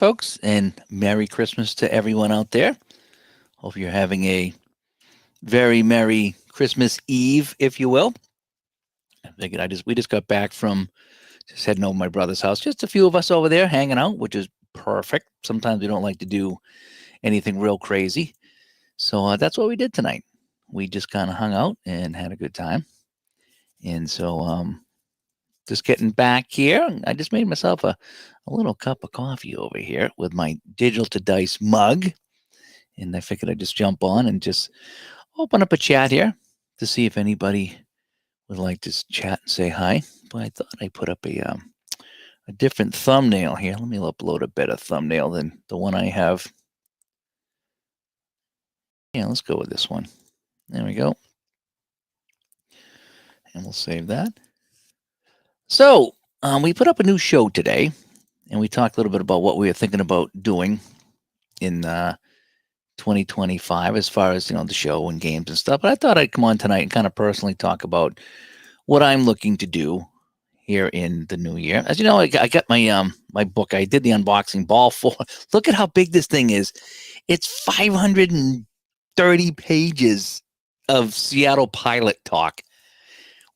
folks, and Merry Christmas to everyone out there. Hope you're having a very Merry Christmas Eve, if you will. I figured we just got back from just heading over to my brother's house. Just a few of us over there hanging out, which is perfect. Sometimes we don't like to do anything real crazy. So that's what we did tonight. We just kind of hung out and had a good time. And so just getting back here, I just made myself a little cup of coffee over here with my digital to dice mug. And I figured I'd just jump on and just open up a chat here to see if anybody would like to chat and say hi. But I thought I'd put up a different thumbnail here. Let me upload a better thumbnail than the one I have. Yeah, let's go with this one. There we go. And we'll save that. So we put up a new show today, and we talked a little bit about what we were thinking about doing in 2025 as far as the show and games and stuff. But I thought I'd come on tonight and kind of personally talk about what I'm looking to do here in the new year. As you know, I got my book. I did the unboxing. Ball 4. Look at how big this thing is. It's 530 pages of Seattle Pilot talk.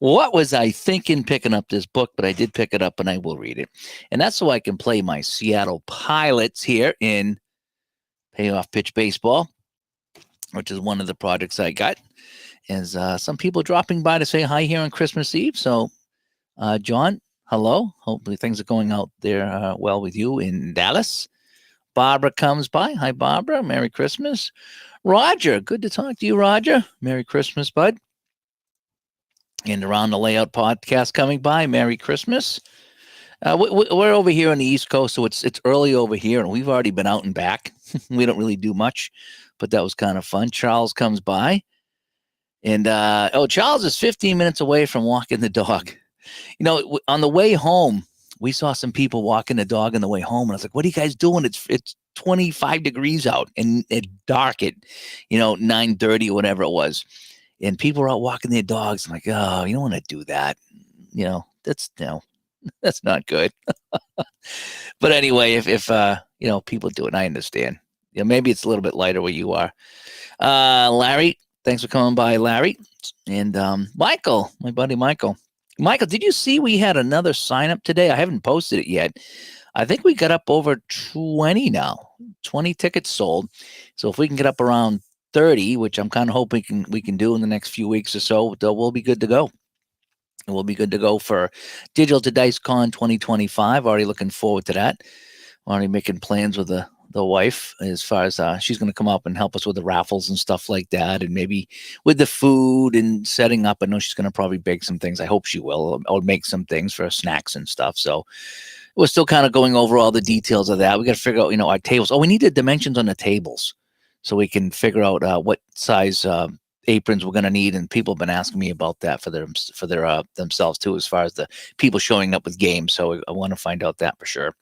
What was I thinking picking up this book? But I did pick it up, and I will read it. And that's so I can play my Seattle Pilots here in Payoff Pitch Baseball, which is one of the projects I got. Is some people dropping by to say hi here on Christmas Eve. So, John, hello. Hopefully things are going out there well with you in Dallas. Barbara comes by. Hi, Barbara. Merry Christmas. Roger, good to talk to you, Roger. Merry Christmas, bud. And Around the Layout podcast coming by. Merry Christmas. We're over here on the East Coast, so it's early over here, and we've already been out and back. We don't really do much, but that was kind of fun. Charles comes by. And Charles is 15 minutes away from walking the dog. On the way home, we saw some people walking the dog on the way home, and I was like, "What are you guys doing? It's 25 degrees out and it's dark at 9:30 or whatever it was, and people are out walking their dogs." I'm like, "Oh, you don't want to do that. That's that's not good." But anyway, if people do it, I understand. Maybe it's a little bit lighter where you are. Larry. Thanks for coming by, Larry. And Michael, my buddy Michael. Michael, did you see we had another sign up today? I haven't posted it yet. I think we got up over 20 now. 20 tickets sold. So if we can get up around 30, which I'm kind of hoping we can do in the next few weeks or so, we'll be good to go. We'll be good to go for Digital to Dice Con 2025. Already looking forward to that. Already making plans with the wife as far as she's going to come up and help us with the raffles and stuff like that, and maybe with the food and setting up. I know she's going to probably bake some things. I hope she will, or make some things for snacks and stuff. So we're still kind of going over all the details of that. We got to figure out, our tables. Oh, we need the dimensions on the tables so we can figure out what size aprons we're going to need. And people have been asking me about that for their themselves too, as far as the people showing up with games. So I want to find out that for sure.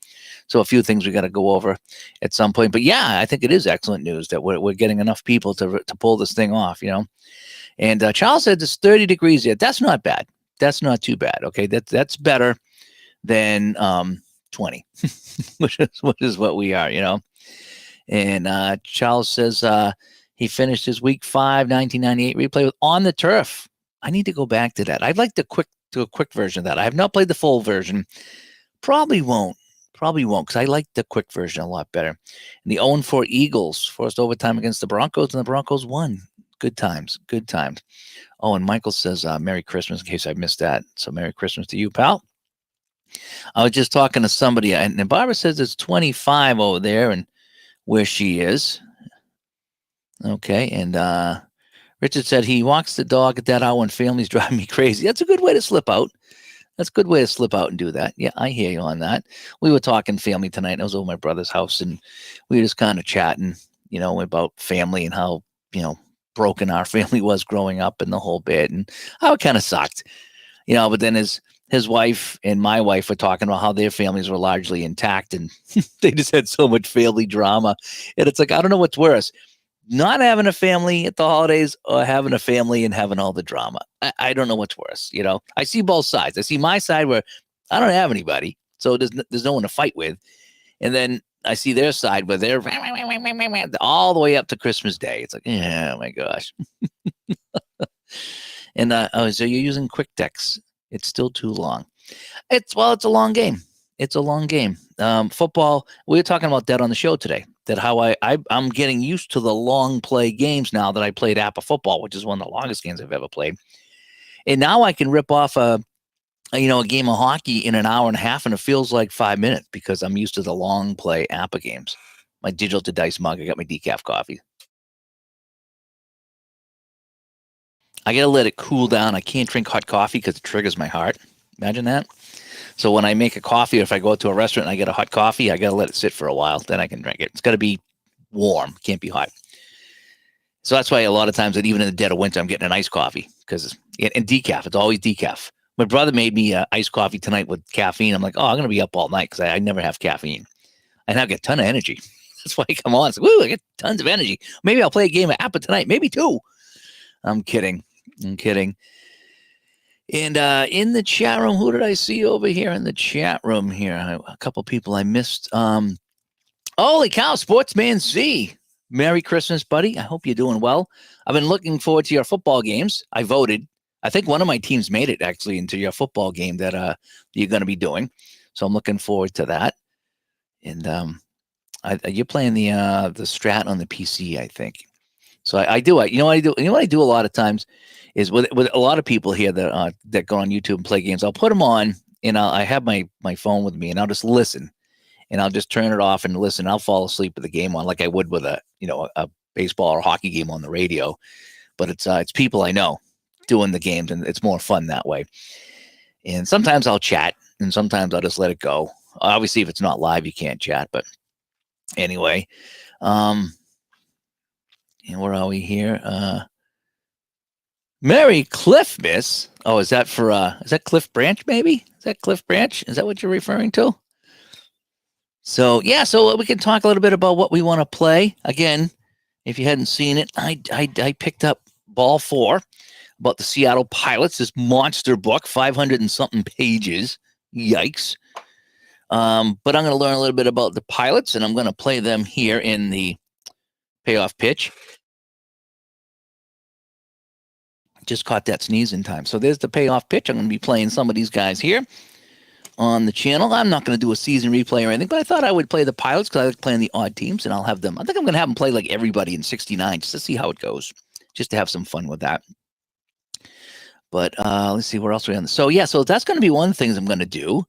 So a few things we got to go over at some point. But yeah, I think it is excellent news that we're getting enough people to pull this thing off, And Charles said it's 30 degrees there. That's not bad. That's not too bad. Okay, that's better than 20, which is what we are, And Charles says he finished his week 5 1998 replay with On the Turf. I need to go back to that. I'd like to do a quick version of that. I have not played the full version. Probably won't because I like the quick version a lot better. And the 0-4 Eagles forced overtime against the Broncos, and the Broncos won. Good times. Oh, and Michael says Merry Christmas, in case I missed that. So Merry Christmas to you, pal. I was just talking to somebody, and Barbara says it's 25 over there and where she is. Okay, and Richard said he walks the dog at that hour and family's driving me crazy. That's a good way to slip out. That's a good way to slip out and do that. Yeah, I hear you on that. We were talking family tonight. I was over my brother's house, and we were just kind of chatting, about family and how, broken our family was growing up and the whole bit, and how it kind of sucked, But then his wife and my wife were talking about how their families were largely intact, and they just had so much family drama. And it's like, I don't know what's worse, not having a family at the holidays or having a family and having all the drama. I don't know what's worse. I see both sides. I see my side where I don't have anybody, so there's no one to fight with. And then I see their side where they're all the way up to Christmas Day. It's like, oh my gosh. And so you're using quick decks. It's still too long. It's a long game. It's a long game. Football. We were talking about that on the show today. That how I'm getting used to the long play games now that I played APA football, which is one of the longest games I've ever played. And now I can rip off a game of hockey in an hour and a half, and it feels like 5 minutes because I'm used to the long play APA games. My digital to dice mug. I got my decaf coffee. I gotta let it cool down. I can't drink hot coffee because it triggers my heart. Imagine that. So when I make a coffee, or if I go to a restaurant and I get a hot coffee, I gotta let it sit for a while. Then I can drink it. It's got to be warm. Can't be hot. So that's why a lot of times, that even in the dead of winter, I'm getting an iced coffee and decaf. It's always decaf. My brother made me iced coffee tonight with caffeine. I'm like, oh, I'm gonna be up all night because I never have caffeine, and I get a ton of energy. That's why I come on. It's like, woo, I get tons of energy. Maybe I'll play a game of APA tonight. Maybe 2. I'm kidding. And in the chat room, who did I see over here in the chat room here? A couple people I missed. Holy cow, Sportsman Z. Merry Christmas, buddy. I hope you're doing well. I've been looking forward to your football games. I voted. I think one of my teams made it actually into your football game that you're going to be doing. So I'm looking forward to that. And you're playing the Strat on the PC, I think. So I do. You know what I do? You know what I do a lot of times is with a lot of people here that go on YouTube and play games. I'll put them on, and I have my phone with me, and I'll just listen, and I'll just turn it off and listen. I'll fall asleep with the game on, like I would with a baseball or hockey game on the radio. But it's people I know doing the games, and it's more fun that way. And sometimes I'll chat, and sometimes I'll just let it go. Obviously, if it's not live, you can't chat. But anyway, and where are we here? Merry Cliffmas. Oh, is that Cliff Branch, maybe? Is that Cliff Branch? Is that what you're referring to? So, yeah, so we can talk a little bit about what we want to play. Again, if you hadn't seen it, I picked up Ball 4 about the Seattle Pilots, this monster book, 500 and something pages. Yikes. But I'm going to learn a little bit about the Pilots, and I'm going to play them here in the payoff pitch. Just caught that sneeze in time. So there's the payoff pitch. I'm going to be playing some of these guys here on the channel. I'm not going to do a season replay or anything, but I thought I would play the Pilots because I like playing the odd teams, and I'll have them. I think I'm going to have them play like everybody in 69 just to see how it goes, just to have some fun with that. But let's see, where else are we on? So that's going to be one of the things I'm going to do.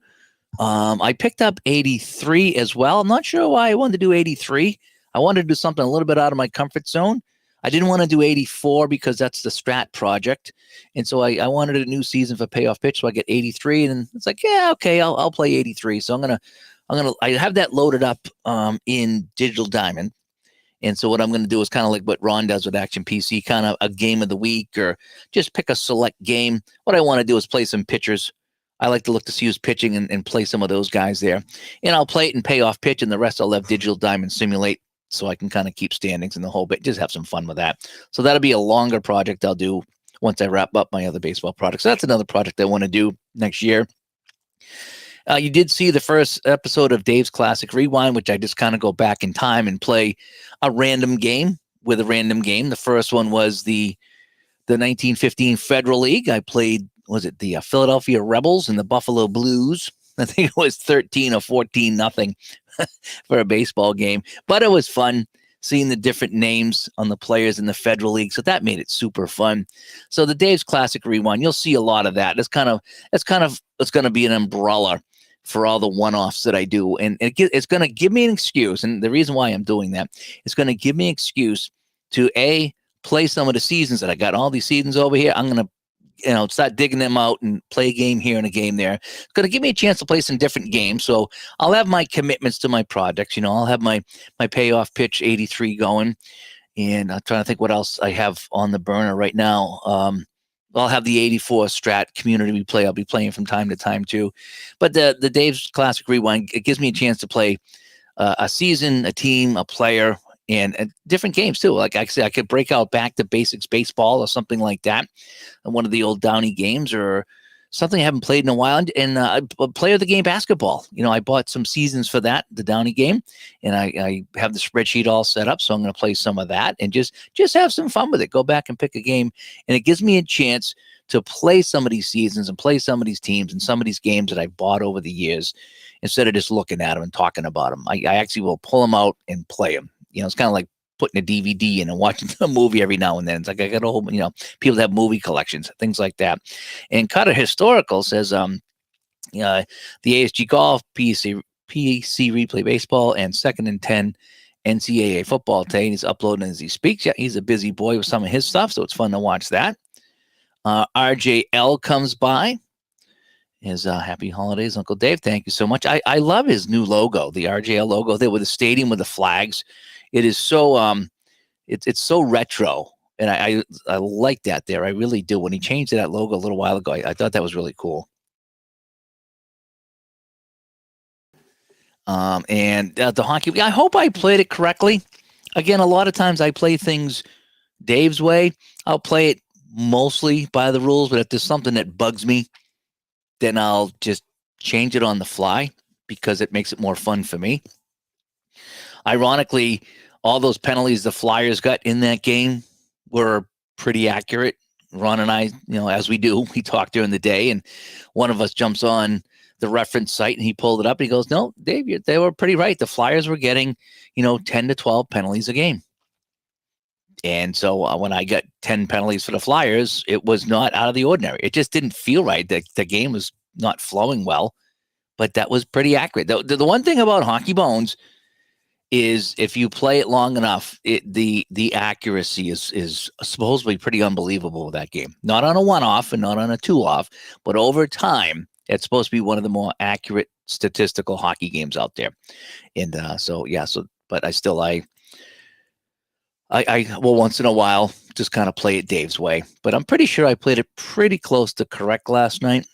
I picked up 83 as well. I'm not sure why I wanted to do 83. I wanted to do something a little bit out of my comfort zone. I didn't want to do 84 because that's the Strat project. And so I wanted a new season for payoff pitch. So I get 83, and it's like, yeah, okay, I'll play 83. So I have that loaded up in Digital Diamond. And so what I'm going to do is kind of like what Ron does with Action PC, kind of a game of the week, or just pick a select game. What I want to do is play some pitchers. I like to look to see who's pitching and play some of those guys there. And I'll play it in payoff pitch, and the rest I'll have Digital Diamond simulate, so I can kind of keep standings in the whole bit, just have some fun with that. So that'll be a longer project I'll do once I wrap up my other baseball projects. So that's another project I want to do next year. You did see the first episode of Dave's Classic Rewind, which I just kind of go back in time and play a random game with a random game. The first one was the 1915 Federal League. I played, was it the Philadelphia Rebels and the Buffalo Blues? I think it was 13 or 14 nothing for a baseball game, but it was fun seeing the different names on the players in the Federal League. So that made it super fun. So the Dave's Classic Rewind, you'll see a lot of that. It's going to be an umbrella for all the one-offs that I do. And it's going to give me an excuse. And the reason why I'm doing that, it's going to give me an excuse to play some of the seasons that I got. All these seasons over here, I'm going to start digging them out and play a game here and a game there. It's going to give me a chance to play some different games. So I'll have my commitments to my projects. I'll have my payoff pitch 83 going, and I'm trying to think what else I have on the burner right now. I'll have the 84 Strat community we play. I'll be playing from time to time too. But the Dave's Classic Rewind, it gives me a chance to play a season, a team, a player, and different games too. Like I said, I could break out back to basics baseball or something like that, one of the old Downey games, or something I haven't played in a while. And I play the game basketball. I bought some seasons for that, the Downey game, and I have the spreadsheet all set up. So I'm going to play some of that and just have some fun with it. Go back and pick a game, and it gives me a chance to play some of these seasons and play some of these teams and some of these games that I've bought over the years, instead of just looking at them and talking about them. I actually will pull them out and play them. It's kind of like putting a DVD in and watching a movie every now and then. It's like I got a whole, people that have movie collections, things like that. And Cutter Historical says, the ASG Golf, PC Replay Baseball, and Second and 10 NCAA football today. He's uploading as he speaks. Yeah, he's a busy boy with some of his stuff, so it's fun to watch that. RJL comes by. His happy holidays, Uncle Dave. Thank you so much. I love his new logo, the RJL logo there with the stadium with the flags. It is so it's so retro, and I like that there. I really do. When he changed that logo a little while ago, I thought that was really cool. And the hockey, I hope I played it correctly. Again, a lot of times I play things Dave's way. I'll play it mostly by the rules, but if there's something that bugs me, then I'll just change it on the fly because it makes it more fun for me. Ironically, all those penalties the Flyers got in that game were pretty accurate. Ron and I, as we do, we talk during the day, and one of us jumps on the reference site and he pulled it up and he goes, "No, Dave, they were pretty right. The Flyers were getting, 10 to 12 penalties a game." And so when I got 10 penalties for the Flyers, it was not out of the ordinary. It just didn't feel right. The game was not flowing well, but that was pretty accurate. The one thing about Hockey Bones is if you play it long enough, the accuracy is supposedly pretty unbelievable with that game. Not on a one-off and not on a two-off, but over time, it's supposed to be one of the more accurate statistical hockey games out there. And but I will once in a while just kind of play it Dave's way, but I'm pretty sure I played it pretty close to correct last night.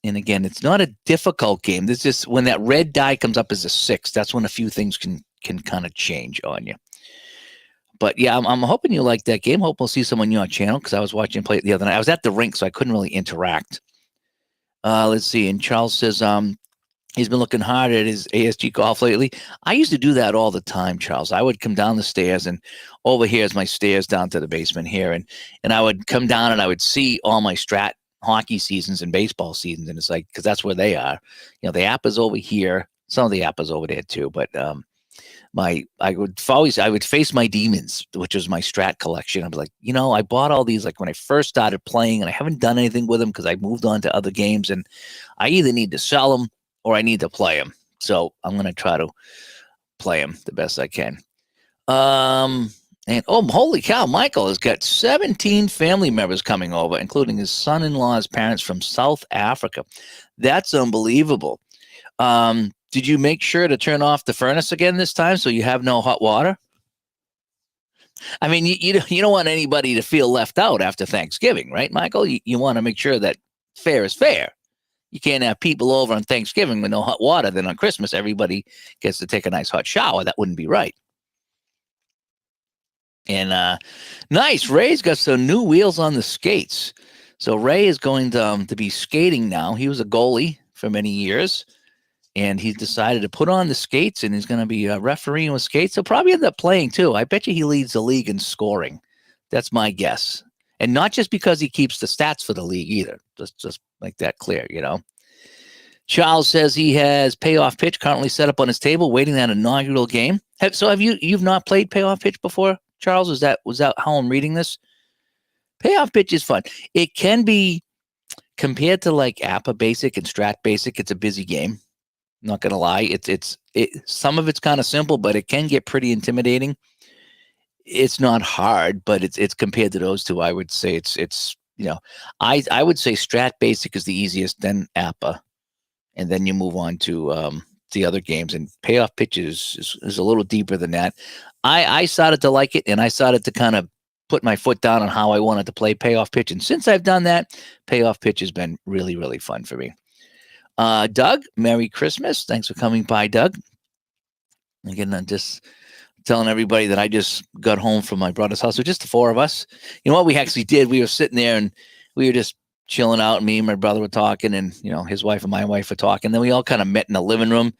And again, it's not a difficult game. This is when that red die comes up as a 6. That's when a few things can kind of change on you. But yeah, I'm hoping you like that game. Hope we'll see some on your channel because I was watching you play it the other night. I was at the rink, so I couldn't really interact. Let's see. And Charles says, he's been looking hard at his ASG golf lately. I used to do that all the time, Charles. I would come down the stairs, and over here is my stairs down to the basement here. And I would come down and I would see all my strat hockey seasons and baseball seasons. And it's like, because that's where they are. The app is over here. Some of the app is over there too. But I would face my demons, which was my strat collection. I was like, I bought all these like when I first started playing, and I haven't done anything with them because I moved on to other games, and I either need to sell them or I need to play them. So I'm going to try to play them the best I can. And holy cow, Michael has got 17 family members coming over, including his son-in-law's parents from South Africa. That's unbelievable. Did you make sure to turn off the furnace again this time so you have no hot water? I mean, you don't want anybody to feel left out after Thanksgiving, right, Michael? You want to make sure that fair is fair. You can't have people over on Thanksgiving with no hot water. Then on Christmas, everybody gets to take a nice hot shower. That wouldn't be right. And nice. Ray's got some new wheels on the skates. So Ray is going to be skating now. He was a goalie for many years, and he's decided to put on the skates, and he's going to be refereeing with skates. He'll probably end up playing too. I bet you he leads the league in scoring. That's my guess. And not just because he keeps the stats for the league either. Just make that clear, Charles says he has payoff pitch currently set up on his table, waiting that inaugural game. You've not played payoff pitch before, Charles? Was that how I'm reading this? Payoff pitch is fun. It can be compared to like APA Basic and Strat Basic. It's a busy game. I'm not gonna lie. Some of it's kind of simple, but it can get pretty intimidating. It's not hard, but it's compared to those two. I would say it's I would say Strat Basic is the easiest, then APA, and then you move on to the other games. And payoff pitches is a little deeper than that. I started to like it, and I started to kind of put my foot down on how I wanted to play payoff pitch. And since I've done that, payoff pitch has been really, really fun for me. Doug, Merry Christmas. Thanks for coming by, Doug. Again, I'm just telling everybody that I just got home from my brother's house. So just the four of us. You know what we actually did? We were sitting there and we were just chilling out, and me and my brother were talking, and his wife and my wife were talking. Then we all kind of met in the living room,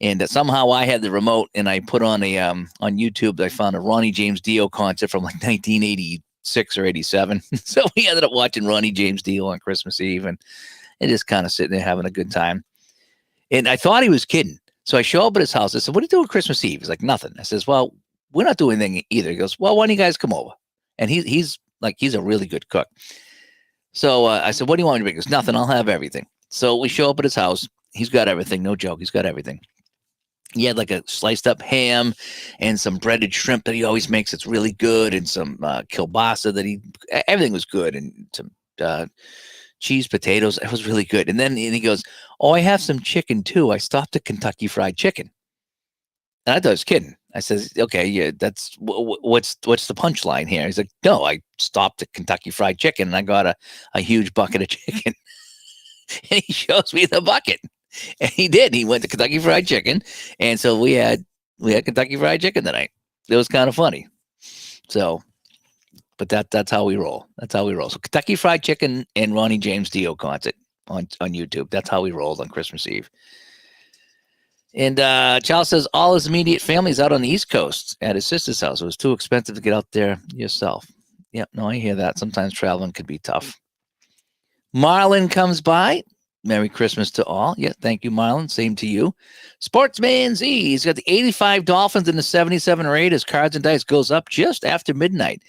and somehow I had the remote, and I put on on YouTube. I found a Ronnie James Dio concert from like 1986 or 87. So we ended up watching Ronnie James Dio on Christmas Eve, and just kind of sitting there having a good time. And I thought he was kidding. So I show up at his house. I said, "What are you doing Christmas Eve?" He's like, "Nothing." I says, "Well, we're not doing anything either." He goes, "Well, why don't you guys come over?" And he's a really good cook. So I said, "What do you want me to bring?" He goes, "Nothing. I'll have everything." So we show up at his house. He's got everything. No joke. He's got everything. He had like a sliced up ham and some breaded shrimp that he always makes. It's really good. And some kielbasa everything was good. And some cheese potatoes. It was really good. And then he goes, "Oh, I have some chicken too. I stopped at Kentucky Fried Chicken." And I thought he was kidding. I says, "Okay, yeah, that's what's the punchline here?" He's like, "No, I stopped at Kentucky Fried Chicken and I got a huge bucket of chicken." And he shows me the bucket. And he did. He went to Kentucky Fried Chicken. And so we had Kentucky Fried Chicken tonight. It was kind of funny. So, but that's how we roll. That's how we roll. So Kentucky Fried Chicken and Ronnie James Dio concert on YouTube. That's how we rolled on Christmas Eve. And Charles says all his immediate family is out on the East Coast at his sister's house. It was too expensive to get out there yourself. Yep, no, I hear that. Sometimes traveling could be tough. Marlon comes by. Merry Christmas to all. Yeah, thank you, Marlon. Same to you. Sportsman Z. He's got the 85 Dolphins and the 77 Raiders. Cards and Dice goes up just after midnight.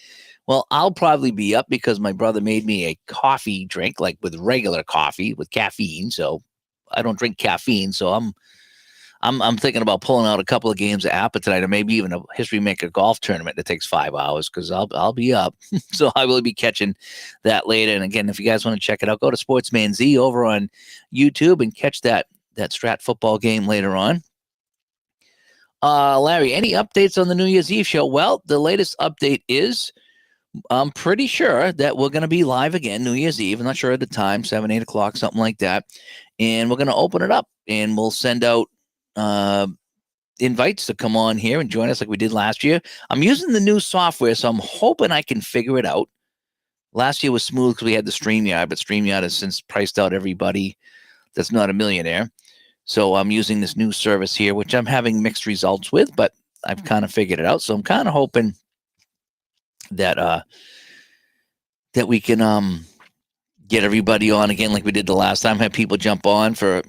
Well, I'll probably be up because my brother made me a coffee drink, like with regular coffee with caffeine. So I don't drink caffeine. So I'm thinking about pulling out a couple of games of APA tonight, or maybe even a History Maker golf tournament that takes 5 hours, because I'll be up. So I will be catching that later. And again, if you guys want to check it out, go to Sportsman Z over on YouTube and catch that Strat football game later on. Larry, any updates on the New Year's Eve show? Well, the latest update is I'm pretty sure that we're going to be live again New Year's Eve. I'm not sure at the time, 7, 8 o'clock, something like that. And we're going to open it up, and we'll send out invites to come on here and join us like we did last year. I'm using the new software, so I'm hoping I can figure it out. Last year was smooth because we had the StreamYard, but StreamYard has since priced out everybody that's not a millionaire. So I'm using this new service here, which I'm having mixed results with, but I've kind of figured it out. So I'm kind of hoping that that we can get everybody on again like we did the last time, have people jump on for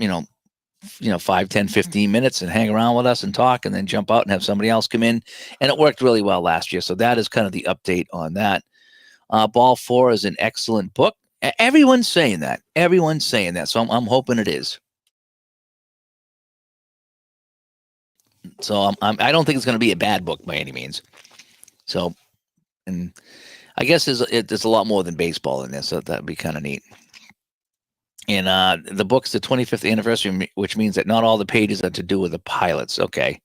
5, 10, 15 minutes and hang around with us and talk, and then jump out and have somebody else come in. And it worked really well last year. So that is kind of the update on that. Ball 4 is an excellent book. Everyone's saying that. Everyone's saying that. So I'm hoping it is. So I don't think it's going to be a bad book by any means. So, and I guess there's a lot more than baseball in this, so that'd be kind of neat. And the book's the 25th anniversary, which means that not all the pages are to do with the pilots. Okay.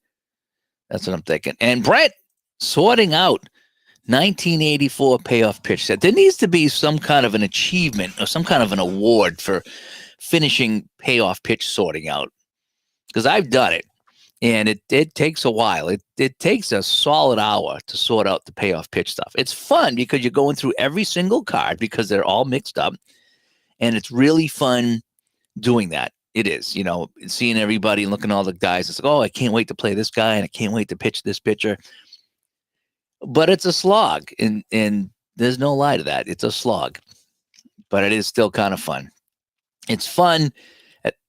That's what I'm thinking. And Brett, sorting out 1984 payoff pitch set. There needs to be some kind of an achievement or some kind of an award for finishing payoff pitch sorting out, because I've done it, and it takes a while. It takes a solid hour to sort out the payoff pitch stuff. It's fun because you're going through every single card because they're all mixed up. And it's really fun doing that. It is, seeing everybody and looking at all the guys. It's like, oh, I can't wait to play this guy, and I can't wait to pitch this pitcher. But it's a slog, and there's no lie to that. It's a slog, but it is still kind of fun. It's fun,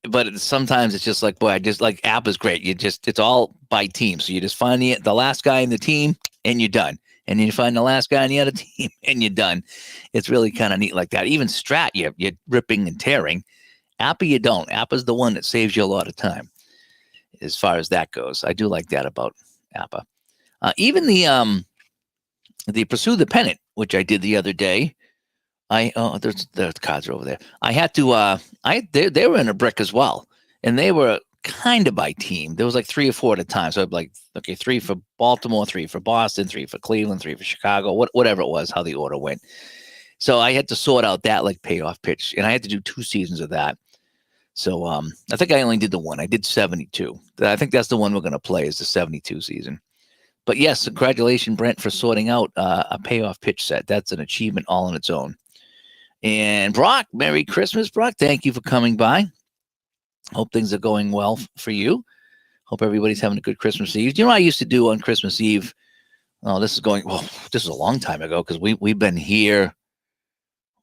but sometimes it's just like, boy, I just like app is great. It's all by team. So you just find the last guy in the team, and you're done. And then you find the last guy on the other team, and you're done. It's really kind of neat like that. Even Strat, you're ripping and tearing. Appa, you don't. Appa's the one that saves you a lot of time as far as that goes. I do like that about Appa. Even the Pursue the Pennant, which I did the other day. There's the cards are over there. I had to. They were in a brick as well, and they were kind of by team. There was like 3 or 4 at a time. So I'd be like, okay, 3 for Baltimore, 3 for Boston, 3 for Cleveland, 3 for Chicago, whatever it was, how the order went. So I had to sort out that like payoff pitch, and I had to do 2 seasons of that. So I think I only did the one. I did 72. I think that's the one we're going to play, is the 72 season. But yes, congratulations, Brent, for sorting out a payoff pitch set. That's an achievement all on its own. And Brock, Merry Christmas, Brock. Thank you for coming by. Hope things are going well for you. Hope everybody's having a good Christmas Eve. Do you know what I used to do on Christmas Eve? Oh, this is a long time ago because we've been here,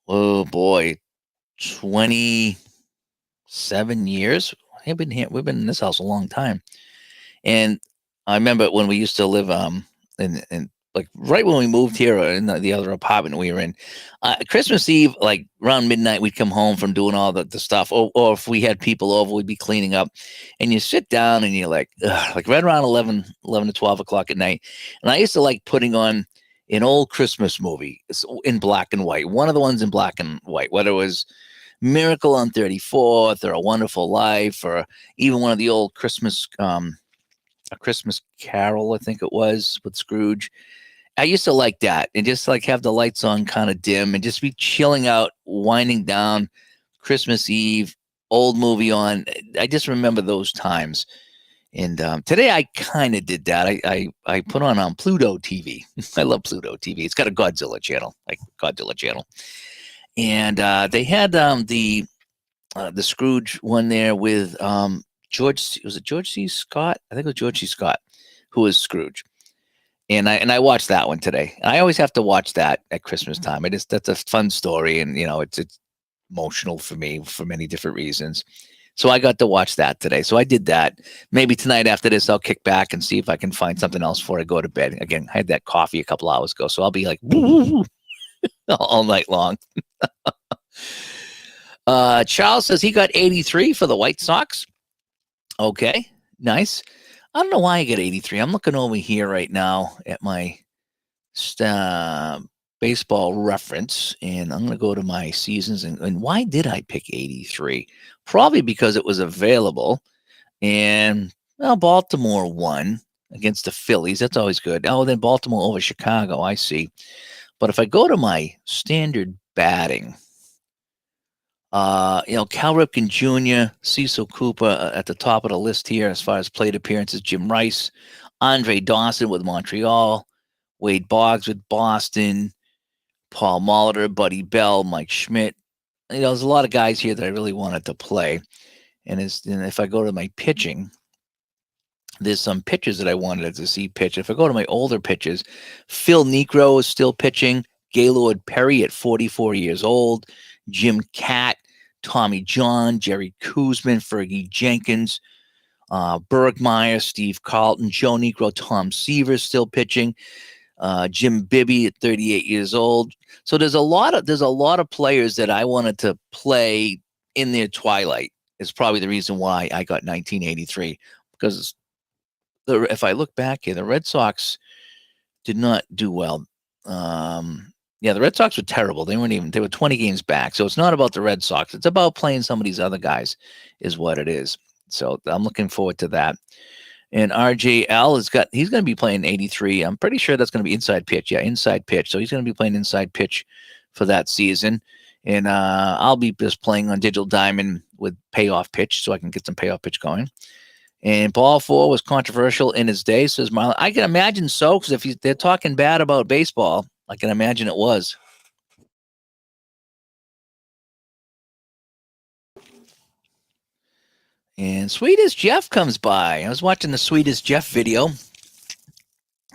oh boy, 27 years. We've been here. We've been in this house a long time. And I remember when we used to live in like right when we moved here in the other apartment we were in, Christmas Eve, like around midnight, we'd come home from doing all the stuff. Or if we had people over, we'd be cleaning up. And you sit down and you're like right around 11 to 12 o'clock at night. And I used to like putting on an old Christmas movie in black and white. One of the ones in black and white, whether it was Miracle on 34th or A Wonderful Life or even one of the old Christmas A Christmas Carol, I think it was, with Scrooge. I used to like that and just like have the lights on kind of dim and just be chilling out, winding down, Christmas Eve, old movie on. I just remember those times. And today I kind of did that. I put on Pluto TV. I love Pluto TV. It's got a Godzilla channel, like Godzilla channel. And they had the Scrooge one there with was it George C. Scott? I think it was George C. Scott, who was Scrooge. And I watched that one today. And I always have to watch that at Christmas time. That's a fun story, and it's emotional for me for many different reasons. So I got to watch that today. So I did that. Maybe tonight after this, I'll kick back and see if I can find something else before I go to bed. Again, I had that coffee a couple hours ago, so I'll be like all night long. Charles says he got 83 for the White Sox. Okay, nice. I don't know why I get 83. I'm looking over here right now at my baseball reference, and I'm going to go to my seasons. And why did I pick 83? Probably because it was available. And, well, Baltimore won against the Phillies. That's always good. Oh, then Baltimore over Chicago. I see. But if I go to my standard batting, Cal Ripken Jr., Cecil Cooper at the top of the list here as far as plate appearances. Jim Rice, Andre Dawson with Montreal, Wade Boggs with Boston, Paul Molitor, Buddy Bell, Mike Schmidt. There's a lot of guys here that I really wanted to play. And if I go to my pitching, there's some pitchers that I wanted to see pitch. If I go to my older pitchers, Phil Niekro is still pitching. Gaylord Perry at 44 years old. Jim Catt, Tommy John, Jerry Koosman, Fergie Jenkins, Bergmeyer, Steve Carlton, Joe Niekro, Tom Seaver still pitching. Jim Bibby at 38 years old. So there's a lot of players that I wanted to play in their twilight. Is probably the reason why I got 1983, because if I look back here, the Red Sox did not do well. The Red Sox were terrible. They were 20 games back. So it's not about the Red Sox. It's about playing some of these other guys is what it is. So I'm looking forward to that. And RJL he's going to be playing 83. I'm pretty sure that's going to be inside pitch. Yeah, inside pitch. So he's going to be playing inside pitch for that season. And I'll be just playing on Digital Diamond with payoff pitch so I can get some payoff pitch going. And ball 4 was controversial in its day, says Marlon. I can imagine so, because if they're talking bad about baseball, I can imagine it was. And Sweetest Jeff comes by. I was watching the Sweetest Jeff video.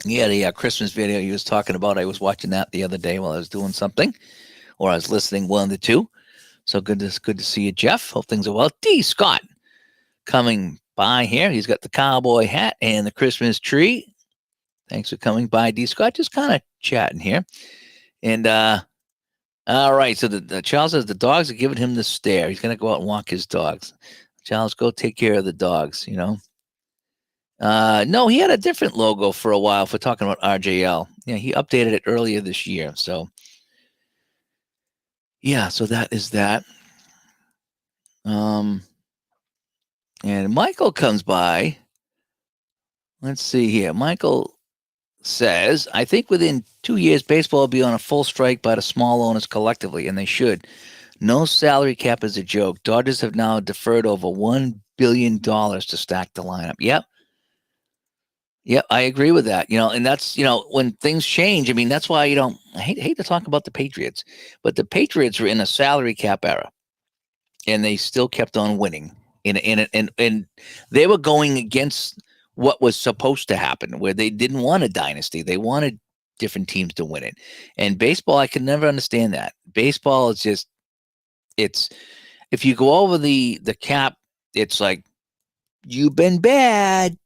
Yeah, the Christmas video he was talking about. I was watching that the other day while I was doing something, or I was listening, one of the two. So good to see you, Jeff. Hope things are well. D. Scott coming by here. He's got the cowboy hat and the Christmas tree. Thanks for coming by, D. Scott. Just kind of chatting here. And all right, so the Charles says the dogs are giving him the stare. He's going to go out and walk his dogs. Charles, go take care of the dogs, No, he had a different logo for a while for talking about RJL. Yeah, he updated it earlier this year. So, yeah, so that is that. And Michael comes by. Let's see here. Michael says, I think within 2 years, baseball will be on a full strike by the small owners collectively, and they should. No salary cap is a joke. Dodgers have now deferred over $1 billion to stack the lineup. Yep, I agree with that. And that's, when things change, I mean, that's why, I hate to talk about the Patriots, but the Patriots were in a salary cap era, and they still kept on winning. And they were going against what was supposed to happen, where they didn't want a dynasty. They wanted different teams to win it. And baseball, I could never understand that. Baseball is just it's if you go over the cap, it's like you've been bad.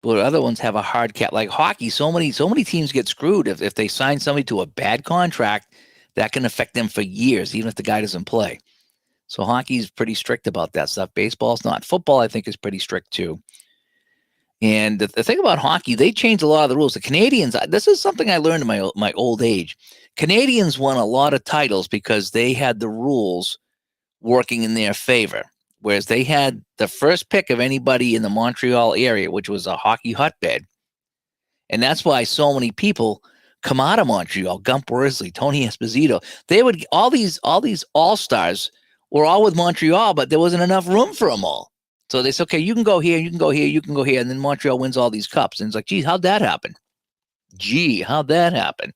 But other ones have a hard cap, like hockey. So many teams get screwed if they sign somebody to a bad contract that can affect them for years, even if the guy doesn't play. So hockey's pretty strict about that stuff. Baseball's not. Football, I think, is pretty strict too. And the thing about hockey, they changed a lot of the rules. The Canadians, this is something I learned in my old age. Canadians won a lot of titles because they had the rules working in their favor. Whereas they had the first pick of anybody in the Montreal area, which was a hockey hotbed. And that's why so many people come out of Montreal. Gump Worsley, Tony Esposito. They would all these all-stars were all with Montreal, but there wasn't enough room for them all. So they said, okay, you can go here, you can go here, you can go here. And then Montreal wins all these cups. And it's like, gee, how'd that happen? How'd that happen?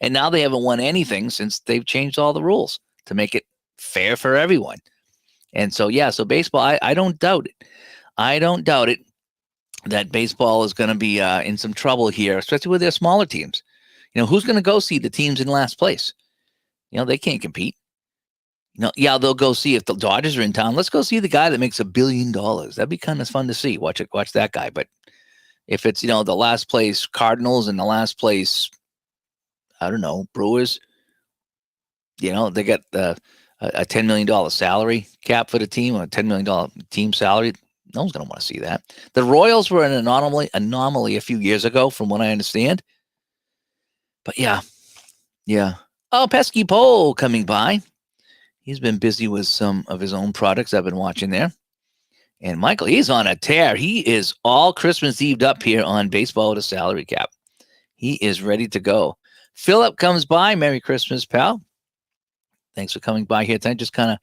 And now they haven't won anything since they've changed all the rules to make it fair for everyone. And so, yeah, so baseball, I don't doubt it. I don't doubt it that baseball is going to be in some trouble here, especially with their smaller teams. Who's going to go see the teams in last place? They can't compete. Yeah, they'll go see if the Dodgers are in town. Let's go see the guy that makes $1 billion. That'd be kind of fun to see. Watch that guy. But if it's, the last place Cardinals and the last place, I don't know, Brewers, they got a $10 million salary cap for the team, or a $10 million team salary. No one's going to want to see that. The Royals were an anomaly a few years ago, from what I understand. But yeah. Oh, Pesky Poe coming by. He's been busy with some of his own products I've been watching there. And Michael, he's on a tear. He is all Christmas Eve up here on Baseball with a Salary Cap. He is ready to go. Philip comes by. Merry Christmas, pal. Thanks for coming by here tonight. Just kind of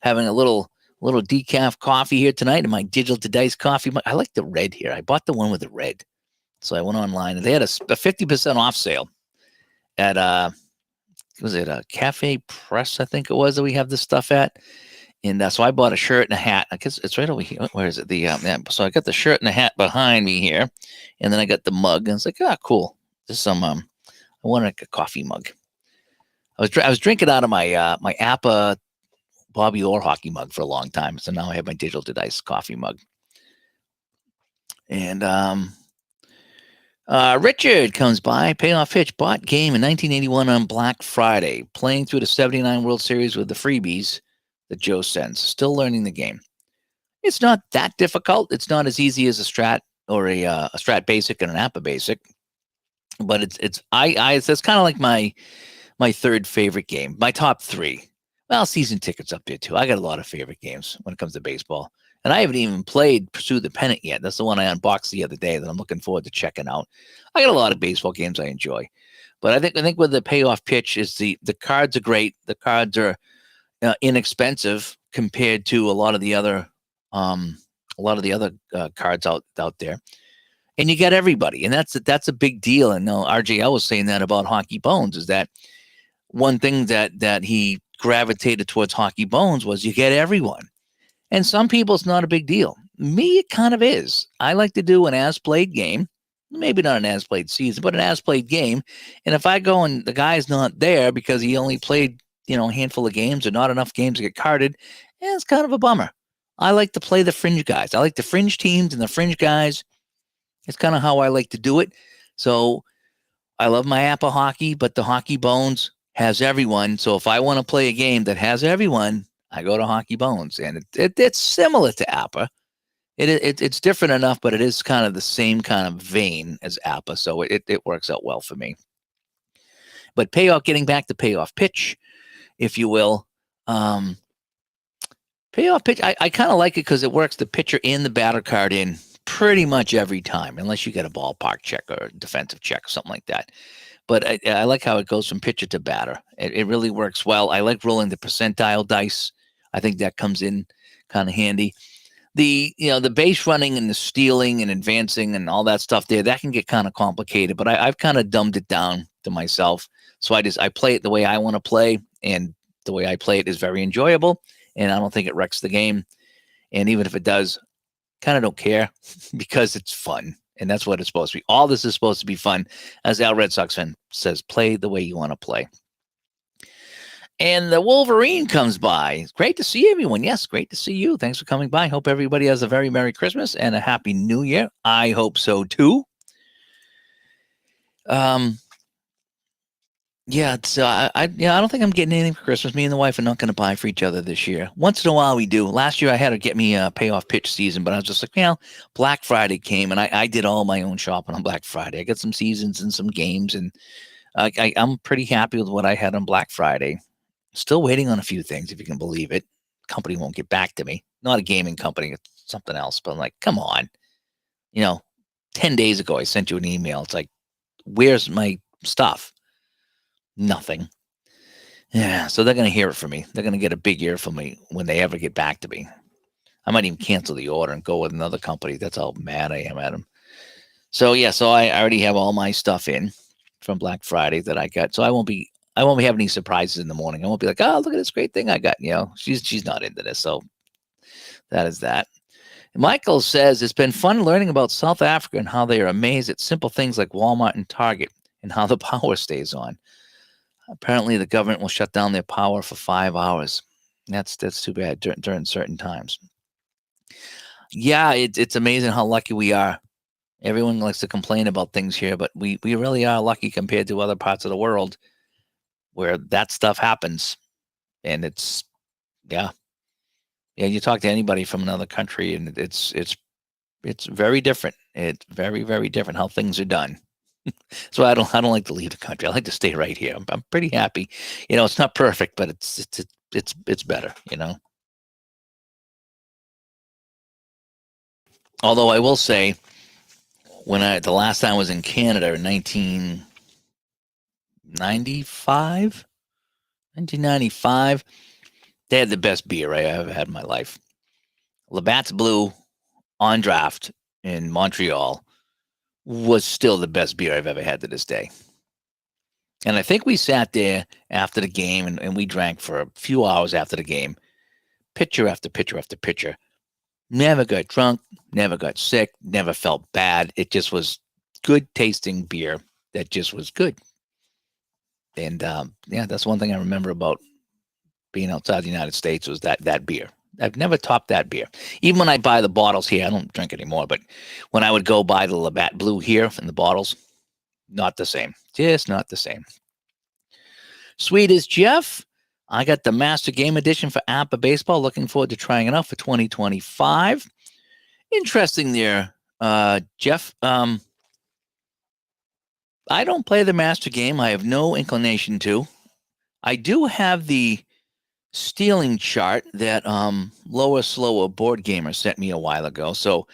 having a little decaf coffee here tonight in my Digital to Dice coffee. I like the red here. I bought the one with the red. So I went online and they had a 50% off sale at was it a Cafe Press, I think it was, that we have this stuff at. And so I bought a shirt and a hat. I guess it's right over here. Where is it? So I got the shirt and the hat behind me here. And then I got the mug. And it's like, cool. This is some, I wanted a coffee mug. I was drinking out of my my Appa Bobby Orr hockey mug for a long time. So now I have my Digital to Dice coffee mug. And Richard comes by. Payoff Pitch bought game in 1981 on Black Friday, playing through the 79 World Series with the freebies that Joe sends. Still learning the game. It's not that difficult. It's not as easy as a Strat or a Strat Basic and an Appa Basic, but it's kind of like my third favorite game. My top three. Well, season tickets up there too. I got a lot of favorite games when it comes to baseball. And I haven't even played Pursue the Pennant yet. That's the one I unboxed the other day that I'm looking forward to checking out. I got a lot of baseball games I enjoy. But I think with the Payoff Pitch is the cards are great. The cards are inexpensive compared to a lot of the other cards out there. And you get everybody. And that's a big deal. And now RJL was saying that about Hockey Bones, is that one thing that he gravitated towards Hockey Bones was you get everyone. And some people, it's not a big deal. Me, it kind of is. I like to do an as-played game. Maybe not an as-played season, but an as-played game. And if I go and the guy's not there because he only played, a handful of games or not enough games to get carded, it's kind of a bummer. I like to play the fringe guys. I like the fringe teams and the fringe guys. It's kind of how I like to do it. So I love my Appa hockey, but the Hockey Bones has everyone. So if I want to play a game that has everyone, I go to Hockey Bones, and it's similar to Appa. It's different enough, but it is kind of the same kind of vein as Appa, so it works out well for me. But getting back to Payoff Pitch, if you will, Payoff Pitch, I kind of like it because it works the pitcher and the batter card in pretty much every time, unless you get a ballpark check or a defensive check or something like that. But I like how it goes from pitcher to batter. It really works well. I like rolling the percentile dice. I think that comes in kind of handy. the base running and the stealing and advancing and all that stuff there, that can get kind of complicated. But I've kind of dumbed it down to myself. So I play it the way I want to play, and the way I play it is very enjoyable, and I don't think it wrecks the game. And even if it does, kind of don't care because it's fun. And that's what it's supposed to be. All this is supposed to be fun. As Al Red Sox fan says, play the way you want to play. And the Wolverine comes by. Great to see everyone. Yes, great to see you. Thanks for coming by. Hope everybody has a very Merry Christmas and a Happy New Year. I hope so too. Yeah, so I don't think I'm getting anything for Christmas. Me and the wife are not going to buy for each other this year. Once in a while we do. Last year I had to get me a payoff pitch season, but I was just like, Black Friday came and I did all my own shopping on Black Friday. I got some seasons and some games, and I'm pretty happy with what I had on Black Friday. Still waiting on a few things, if you can believe it. Company won't get back to me. Not a gaming company, it's something else. But I'm like, come on. 10 days ago, I sent you an email. It's like, where's my stuff? Nothing. Yeah, so they're going to hear it from me. They're going to get a big ear from me when they ever get back to me. I might even cancel the order and go with another company. That's how mad I am at them. So I already have all my stuff in from Black Friday that I got. So I won't be having any surprises in the morning. I won't be like, oh, look at this great thing I got. She's not into this. So that is that. Michael says it's been fun learning about South Africa and how they are amazed at simple things like Walmart and Target and how the power stays on. Apparently, the government will shut down their power for 5 hours. That's too bad during certain times. Yeah, it's amazing how lucky we are. Everyone likes to complain about things here, but we really are lucky compared to other parts of the world where that stuff happens. And it's, yeah. Yeah, you talk to anybody from another country, and it's very different. It's very, very different how things are done. So I don't like to leave the country. I like to stay right here. I'm pretty happy. It's not perfect, but it's better. Although I will say, the last time I was in Canada in 1995, they had the best beer I ever had in my life. Labatt's Blue on draft in Montreal was still the best beer I've ever had to this day. And I think we sat there after the game and we drank for a few hours after the game, pitcher after pitcher after pitcher. Never got drunk, never got sick, never felt bad. It just was good tasting beer that just was good. And that's one thing I remember about being outside the United States was that beer. I've never topped that beer. Even when I buy the bottles here, I don't drink anymore, but when I would go buy the Labatt Blue here in the bottles, not the same. Just not the same. Sweet as Jeff. I got the Master Game Edition for APA Baseball. Looking forward to trying it out for 2025. Interesting there, Jeff. I don't play the Master Game. I have no inclination to. I do have the stealing chart that Lower Slower Board Gamer sent me a while ago. So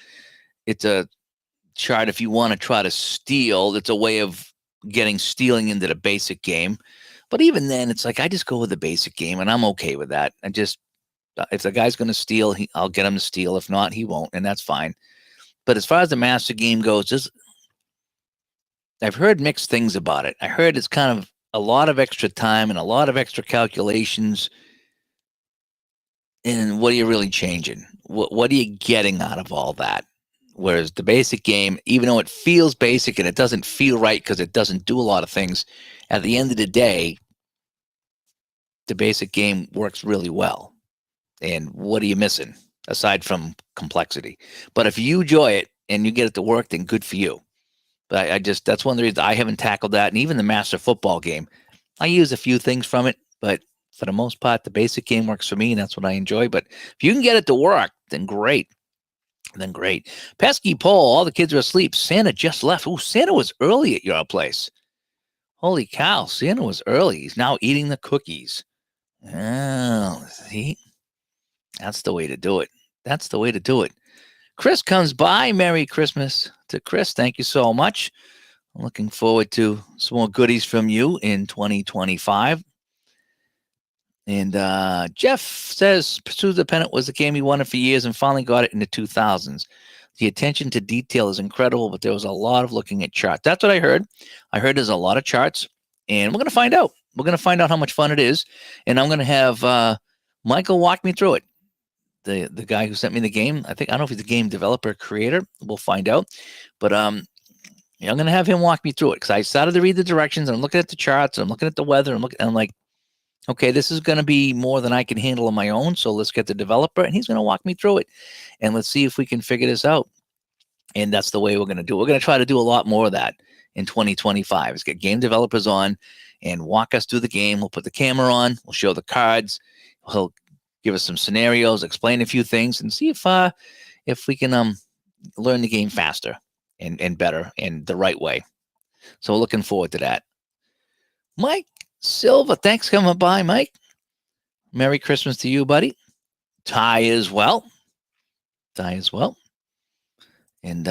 it's a chart if you want to try to steal. It's a way of getting stealing into the basic game. But even then, it's like I just go with the basic game, and I'm okay with that. If the guy's going to steal, I'll get him to steal. If not, he won't, and that's fine. But as far as the Master Game goes, I've heard mixed things about it. I heard it's kind of a lot of extra time and a lot of extra calculations. And what are you really changing? What are you getting out of all that? Whereas the basic game, even though it feels basic and it doesn't feel right because it doesn't do a lot of things, at the end of the day, the basic game works really well. And what are you missing aside from complexity? But if you enjoy it and you get it to work, then good for you. But that's one of the reasons I haven't tackled that. And even the Master Football game, I use a few things from it, but for the most part, the basic game works for me, and that's what I enjoy. But if you can get it to work, then great. Pesky Pole, all the kids are asleep. Santa just left. Oh, Santa was early at your place. Holy cow, Santa was early. He's now eating the cookies. Oh, see? That's the way to do it. That's the way to do it. Chris comes by. Merry Christmas to Chris. Thank you so much. I'm looking forward to some more goodies from you in 2025. And Jeff says Pursue the Pennant was a game he wanted for years and finally got it in the 2000s. The attention to detail is incredible, but there was a lot of looking at charts. That's what I heard. I heard there's a lot of charts, and we're going to find out. We're going to find out how much fun it is, and I'm going to have Michael walk me through it. The guy who sent me the game. I don't know if he's a game developer creator. We'll find out, but I'm going to have him walk me through it because I started to read the directions. And I'm looking at the charts. I'm looking at the weather. I'm like, okay, this is going to be more than I can handle on my own. So let's get the developer, and he's going to walk me through it, and let's see if we can figure this out. And that's the way we're going to do it. We're going to try to do a lot more of that in 2025. Is get game developers on and walk us through the game. We'll put the camera on. We'll show the cards. He'll give us some scenarios, explain a few things, and see if we can learn the game faster and better and the right way. So we're looking forward to that. Mike Silva, thanks for coming by, Mike. Merry Christmas to you, buddy. Ty as well. And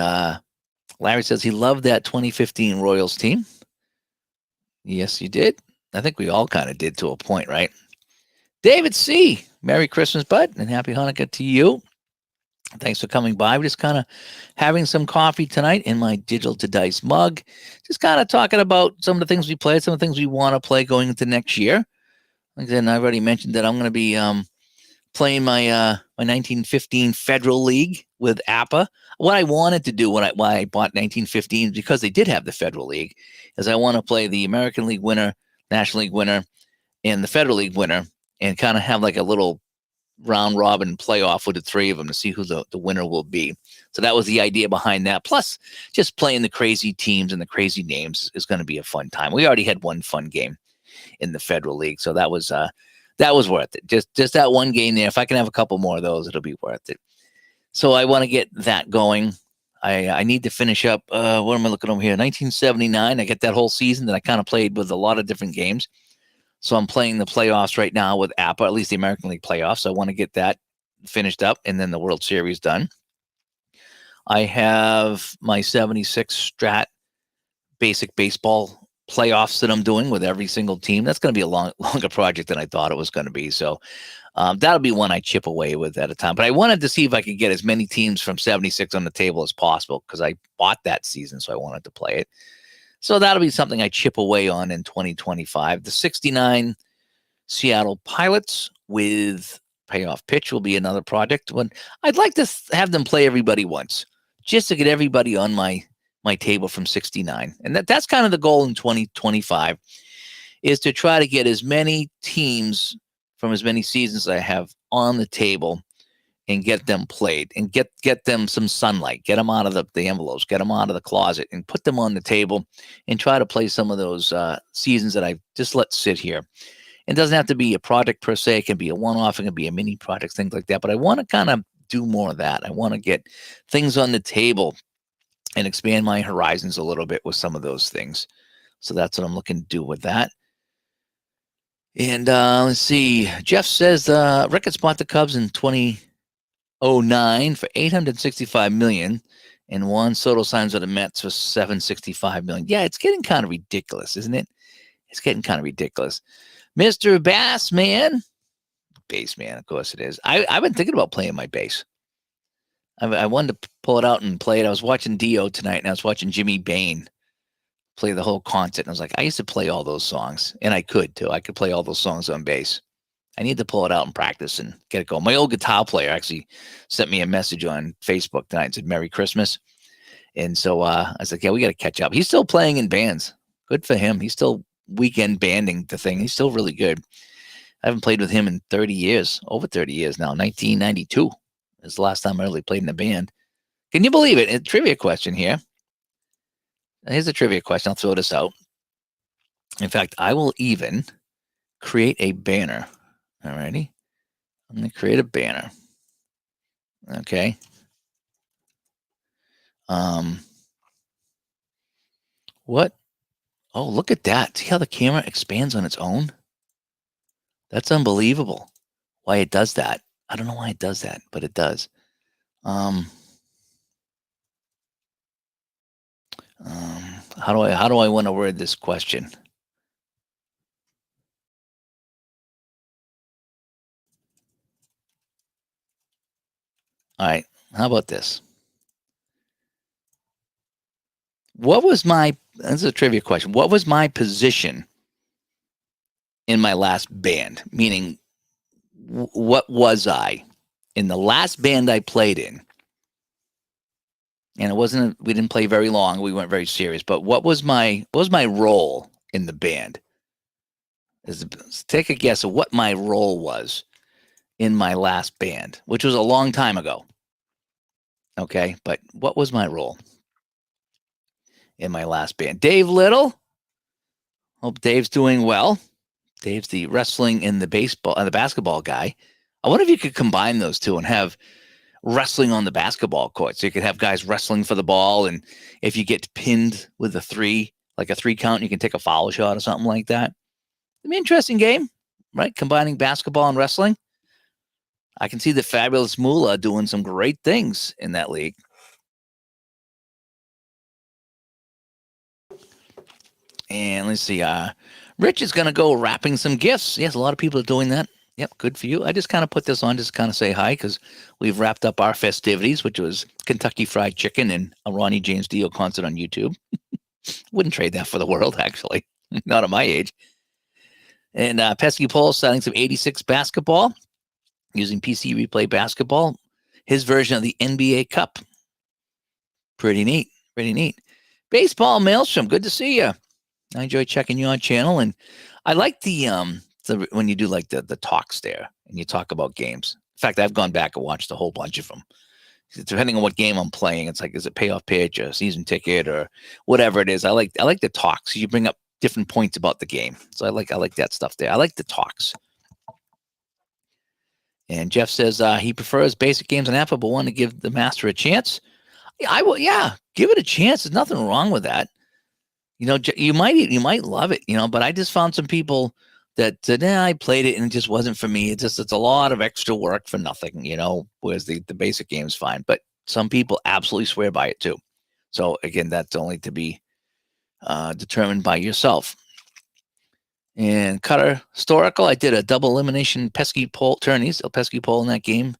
Larry says he loved that 2015 Royals team. Yes, you did. I think we all kind of did to a point, right? David C. Merry Christmas, bud, and Happy Hanukkah to you. Thanks for coming by. We're just kind of having some coffee tonight in my Digital to Dice mug. Just kind of talking about some of the things we played, some of the things we want to play going into next year. Again, I've already mentioned that I'm going to be playing my 1915 Federal League with APA. What I wanted to do why I bought 1915 because they did have the Federal League, is I want to play the American League winner, National League winner, and the Federal League winner, and kind of have like a little round robin playoff with the three of them to see who the winner will be. So that was the idea behind that. Plus, just playing the crazy teams and the crazy names is going to be a fun time. We already had one fun game in the Federal League, so that was worth it. Just that one game there. If I can have a couple more of those, it'll be worth it. So I want to get that going. I need to finish up. What am I looking over here? 1979. I get that whole season that I kind of played with a lot of different games. So I'm playing the playoffs right now with APA, at least the American League playoffs. So I want to get that finished up and then the World Series done. I have my 76 Strat basic baseball playoffs that I'm doing with every single team. That's going to be a longer project than I thought it was going to be. So that'll be one I chip away with at a time. But I wanted to see if I could get as many teams from 76 on the table as possible because I bought that season, so I wanted to play it. So that'll be something I chip away on in 2025. The 69 Seattle Pilots with Payoff Pitch will be another project. When I'd like to have them play everybody once, just to get everybody on my table from 69. And that's kind of the goal in 2025, is to try to get as many teams from as many seasons as I have on the table and get them played and get them some sunlight, get them out of the envelopes, get them out of the closet and put them on the table and try to play some of those seasons that I've just let sit here. It doesn't have to be a project per se. It can be a one-off. It can be a mini project, things like that. But I want to kind of do more of that. I want to get things on the table and expand my horizons a little bit with some of those things. So that's what I'm looking to do with that. And let's see. Jeff says Ricketts bought the Cubs in 2009 for $865 million, and Juan Soto signs with the Mets for $765 million. Yeah, it's getting kind of ridiculous, isn't it? It's getting kind of ridiculous. Mr. Bassman, of course it is. I've been thinking about playing my bass. I wanted to pull it out and play it. I was watching Dio tonight, and I was watching Jimmy Bain play the whole concert. And I was like, I used to play all those songs, and I could too. I could play all those songs on bass. I need to pull it out and practice and get it going. My old guitar player actually sent me a message on Facebook tonight and said, Merry Christmas. And so I was like, yeah, we got to catch up. He's still playing in bands. Good for him. He's still weekend banding the thing. He's still really good. I haven't played with him in 30 years, over 30 years now. 1992 is the last time I really played in a band. Can you believe it? A trivia question here. Here's a trivia question. I'll throw this out. In fact, I will even create a banner. All righty. I'm going to create a banner. Okay. What? Oh, look at that. See how the camera expands on its own? That's unbelievable. Why it does that. I don't know why it does that, but it does. How do I want to word this question? All right. How about this? What was my, this is a trivia question. What was my position in my last band? Meaning, what was I in the last band I played in? And it wasn't, we didn't play very long. We weren't very serious, but what was my role in the band? Take a guess of what my role was in my last band, which was a long time ago. Okay. But what was my role in my last band? Dave Little. Hope Dave's doing well. Dave's the wrestling and the basketball guy. I wonder if you could combine those two and have wrestling on the basketball court. So you could have guys wrestling for the ball, and if you get pinned with a 3, like a 3 count, you can take a foul shot or something like that. It'd be an interesting game, right? Combining basketball and wrestling. I can see the Fabulous Moolah doing some great things in that league. And let's see, Rich is going to go wrapping some gifts. Yes, a lot of people are doing that. Yep, good for you. I just kind of put this on just kind of say hi because we've wrapped up our festivities, which was Kentucky Fried Chicken and a Ronnie James Dio concert on YouTube. Wouldn't trade that for the world, actually. Not at my age. And Pesky Paul selling some 86 basketball using PC Replay Basketball. His version of the NBA Cup. Pretty neat. Pretty neat. Baseball Maelstrom, good to see you. I enjoy checking you on channel, and I like the when you do like the talks there and you talk about games. In fact, I've gone back and watched a whole bunch of them. Depending on what game I'm playing, it's like, is it payoff pitch or season ticket or whatever it is. I like the talks. You bring up different points about the game, so I like that stuff there. I like the talks. And Jeff says he prefers basic games on Apple, but want to give the master a chance. I will, yeah, give it a chance. There's nothing wrong with that. You know, you might love it, you know, but I just found some people that said, I played it and it just wasn't for me. It's a lot of extra work for nothing, you know, whereas the basic game's fine. But some people absolutely swear by it too. So again, that's only to be determined by yourself. And Cutter Historical, I did a double elimination pesky pole tourneys, a pesky pole in that game.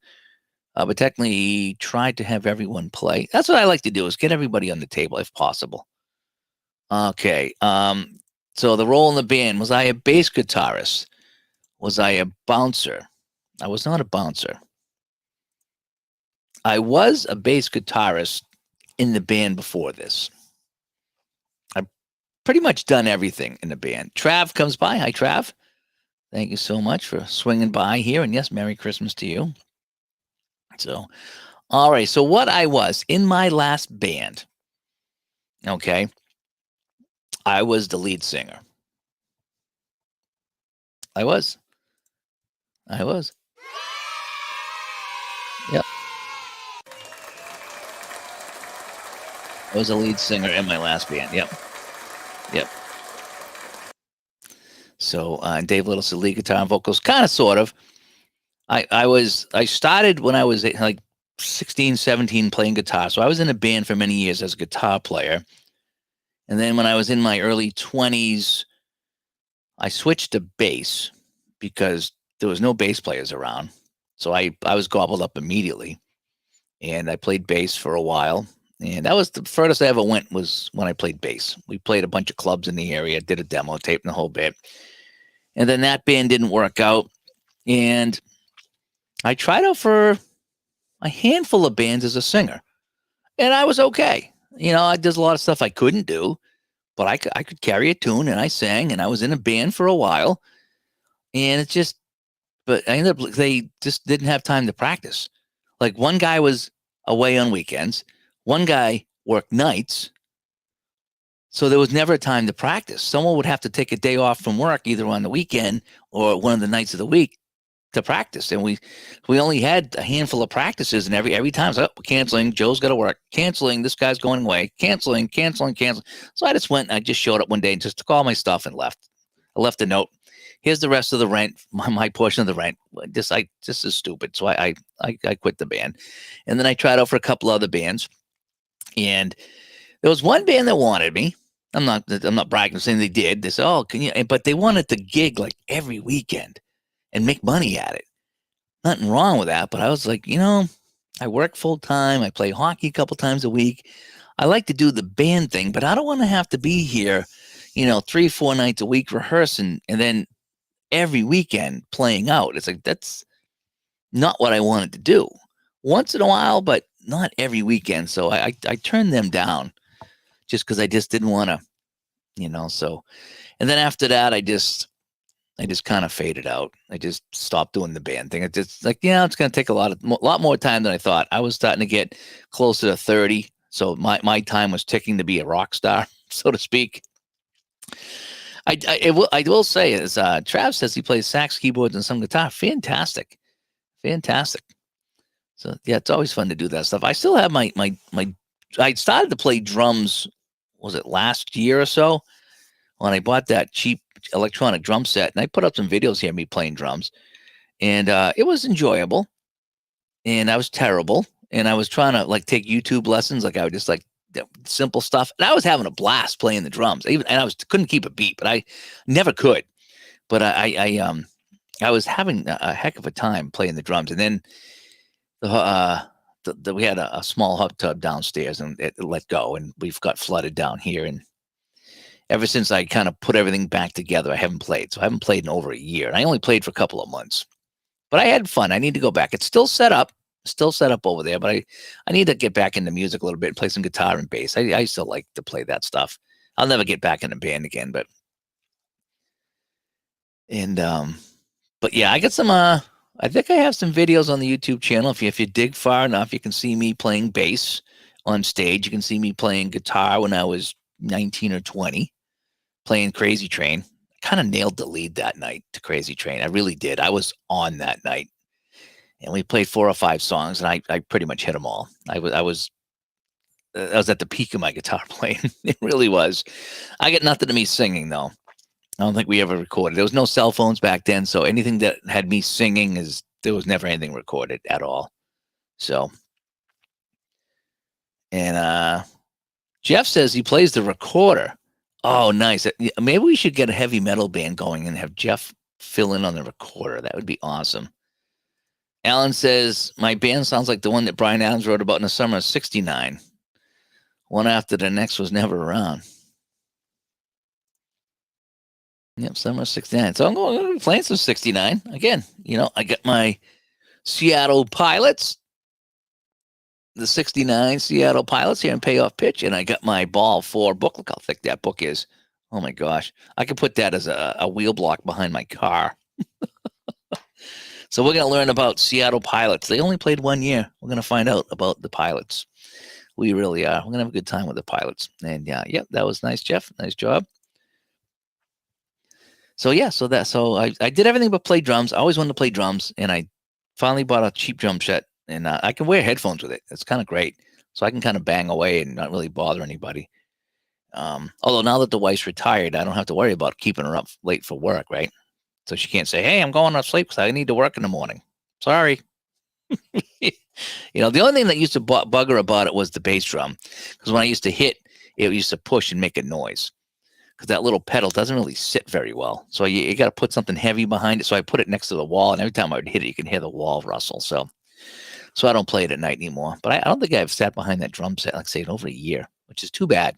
But technically tried to have everyone play. That's what I like to do, is get everybody on the table if possible. Okay. So the role in the band, was I a bass guitarist? Was I a bouncer? I was not a bouncer. I was a bass guitarist in the band before this. I've pretty much done everything in the band. Trav comes by. Hi, Trav. Thank you so much for swinging by here. And yes, Merry Christmas to you. So, all right. So what I was in my last band, okay, I was the lead singer. I was. Yep. I was a lead singer in my last band. Yep. So Dave Little said lead guitar and vocals, kind of, sort of. I started when I was like 16, 17 playing guitar. So I was in a band for many years as a guitar player. And then when I was in my early 20s, I switched to bass because there was no bass players around. So I was gobbled up immediately. And I played bass for a while. And that was the furthest I ever went, was when I played bass. We played a bunch of clubs in the area, did a demo tape and the whole bit. And then that band didn't work out. And I tried out for a handful of bands as a singer. And I was okay. You know, there's a lot of stuff I couldn't do, but I could carry a tune, and I sang, and I was in a band for a while. And it's just, but I ended up, they just didn't have time to practice. Like, one guy was away on weekends. One guy worked nights. So there was never time to practice. Someone would have to take a day off from work, either on the weekend or one of the nights of the week, to practice. And we only had a handful of practices, and every time, so, we're canceling, Joe's got to work, canceling, this guy's going away, canceling. So I just went, I just showed up one day and just took all my stuff and left. I left a note. Here's the rest of the rent, my portion of the rent. This is stupid. So I quit the band. And then I tried out for a couple other bands. And there was one band that wanted me. I'm not bragging, saying they did. They said, oh, can you? But they wanted to gig like every weekend and make money at it. Nothing wrong with that. But I was like, you know, I work full time. I play hockey a couple times a week. I like to do the band thing, but I don't want to have to be here, 3, 4 nights a week rehearsing and then every weekend playing out. It's like, that's not what I wanted to do. Once in a while, but not every weekend. So I turned them down just because I just didn't want to, so. And then after that, I just kind of faded out. I just stopped doing the band thing. It just like, it's going to take a lot more time than I thought. I was starting to get closer to 30. So my time was ticking to be a rock star, so to speak. I will say is Trav says he plays sax, keyboards, and some guitar. Fantastic. So yeah, it's always fun to do that stuff. I still have my I started to play drums, was it last year or so? When I bought that cheap electronic drum set, and I put up some videos here of me playing drums, and it was enjoyable. And I was terrible, and I was trying to like take YouTube lessons, like I would just like simple stuff, and I was having a blast playing the drums. And I couldn't keep a beat, but I never could. But I was having a heck of a time playing the drums, and then we had a small hot tub downstairs, and it let go, and we've got flooded down here, and ever since I kind of put everything back together, I haven't played. So I haven't played in over a year. And I only played for a couple of months. But I had fun. I need to go back. It's still set up over there, but I need to get back into music a little bit and play some guitar and bass. I still like to play that stuff. I'll never get back in a band again, but yeah, I got some I think I have some videos on the YouTube channel. If you dig far enough, you can see me playing bass on stage. You can see me playing guitar when I was 19 or 20. Playing Crazy Train. I kind of nailed the lead that night to Crazy Train. I really did. I was on that night. And we played 4 or 5 songs, and I pretty much hit them all. I was at the peak of my guitar playing. It really was. I get nothing to me singing, though. I don't think we ever recorded. There was no cell phones back then, so anything that had me singing there was never anything recorded at all. So, and Jeff says he plays the recorder. Oh, nice. Maybe we should get a heavy metal band going and have Jeff fill in on the recorder. That would be awesome. Alan says, my band sounds like the one that Bryan Adams wrote about in the summer of 69. One after the next was never around. Yep, summer of 69. So I'm going to be playing some 69. Again, I got my Seattle Pilots, the 69 Seattle Pilots here in Payoff Pitch, and I got my Ball 4 book. Look how thick that book is. Oh my gosh. I could put that as a wheel block behind my car. So we're going to learn about Seattle Pilots. They only played 1 year. We're going to find out about the Pilots. We really are. We're going to have a good time with the Pilots. And yeah, that was nice, Jeff. Nice job. So yeah, so I did everything but play drums. I always wanted to play drums, and I finally bought a cheap drum set, and I can wear headphones with it. It's kind of great. So I can kind of bang away and not really bother anybody. Although now that the wife's retired, I don't have to worry about keeping her up late for work, right? So she can't say, hey, I'm going to sleep because I need to work in the morning. Sorry. The only thing that used to bug her about it was the bass drum. Because when I used to hit, it used to push and make a noise. Because that little pedal doesn't really sit very well. So you got to put something heavy behind it. So I put it next to the wall, and every time I would hit it, you can hear the wall rustle. So I don't play it at night anymore. But I don't think I've sat behind that drum set, like I say, in over a year, which is too bad.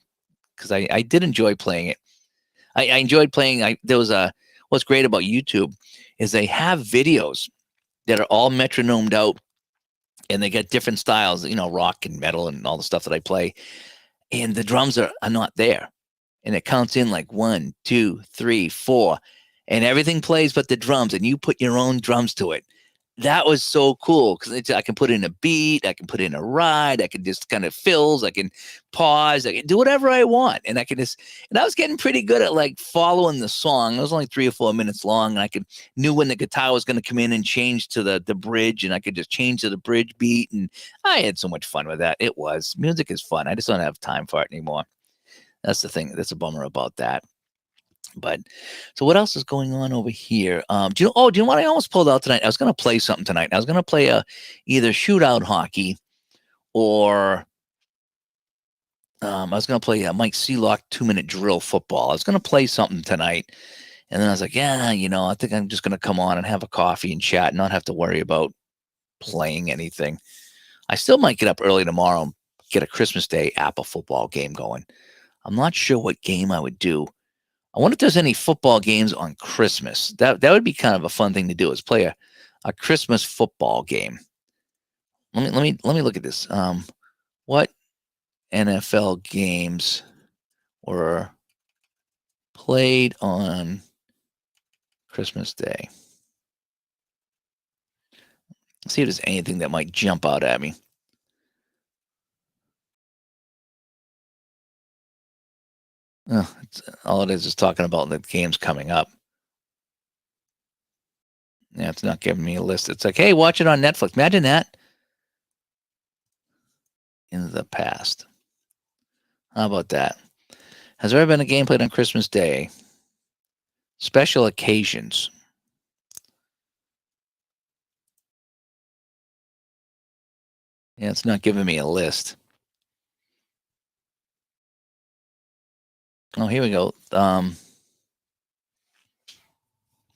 Because I did enjoy playing it. I enjoyed playing. What's great about YouTube is they have videos that are all metronomed out, and they get different styles, rock and metal and all the stuff that I play. And the drums are not there. And it counts in like 1, 2, 3, 4, and everything plays but the drums, and you put your own drums to it. That was so cool because I can put in a beat, I can put in a ride, I can just kind of fills, I can pause, I can do whatever I want, and I was getting pretty good at like following the song. It was only 3 or 4 minutes long, and I knew when the guitar was going to come in and change to the bridge, and I could just change to the bridge beat, and I had so much fun with that. Music is fun. I just don't have time for it anymore. That's the thing. That's a bummer about that. But so what else is going on over here? Do you know what I almost pulled out tonight? I was going to play something tonight. I was going to play either shootout hockey or I was going to play a Mike Sealock 2-minute drill football. I was going to play something tonight. And then I was like, yeah, I think I'm just going to come on and have a coffee and chat and not have to worry about playing anything. I still might get up early tomorrow and get a Christmas Day Apple football game going. I'm not sure what game I would do. I wonder if there's any football games on Christmas. That would be kind of a fun thing to do, is play a Christmas football game. Let me look at this. What NFL games were played on Christmas Day? Let's see if there's anything that might jump out at me. All it is talking about the games coming up. Yeah, it's not giving me a list. It's like, hey, watch it on Netflix. Imagine that. In the past. How about that? Has there ever been a game played on Christmas Day? Special occasions. Yeah, it's not giving me a list. Oh, here we go.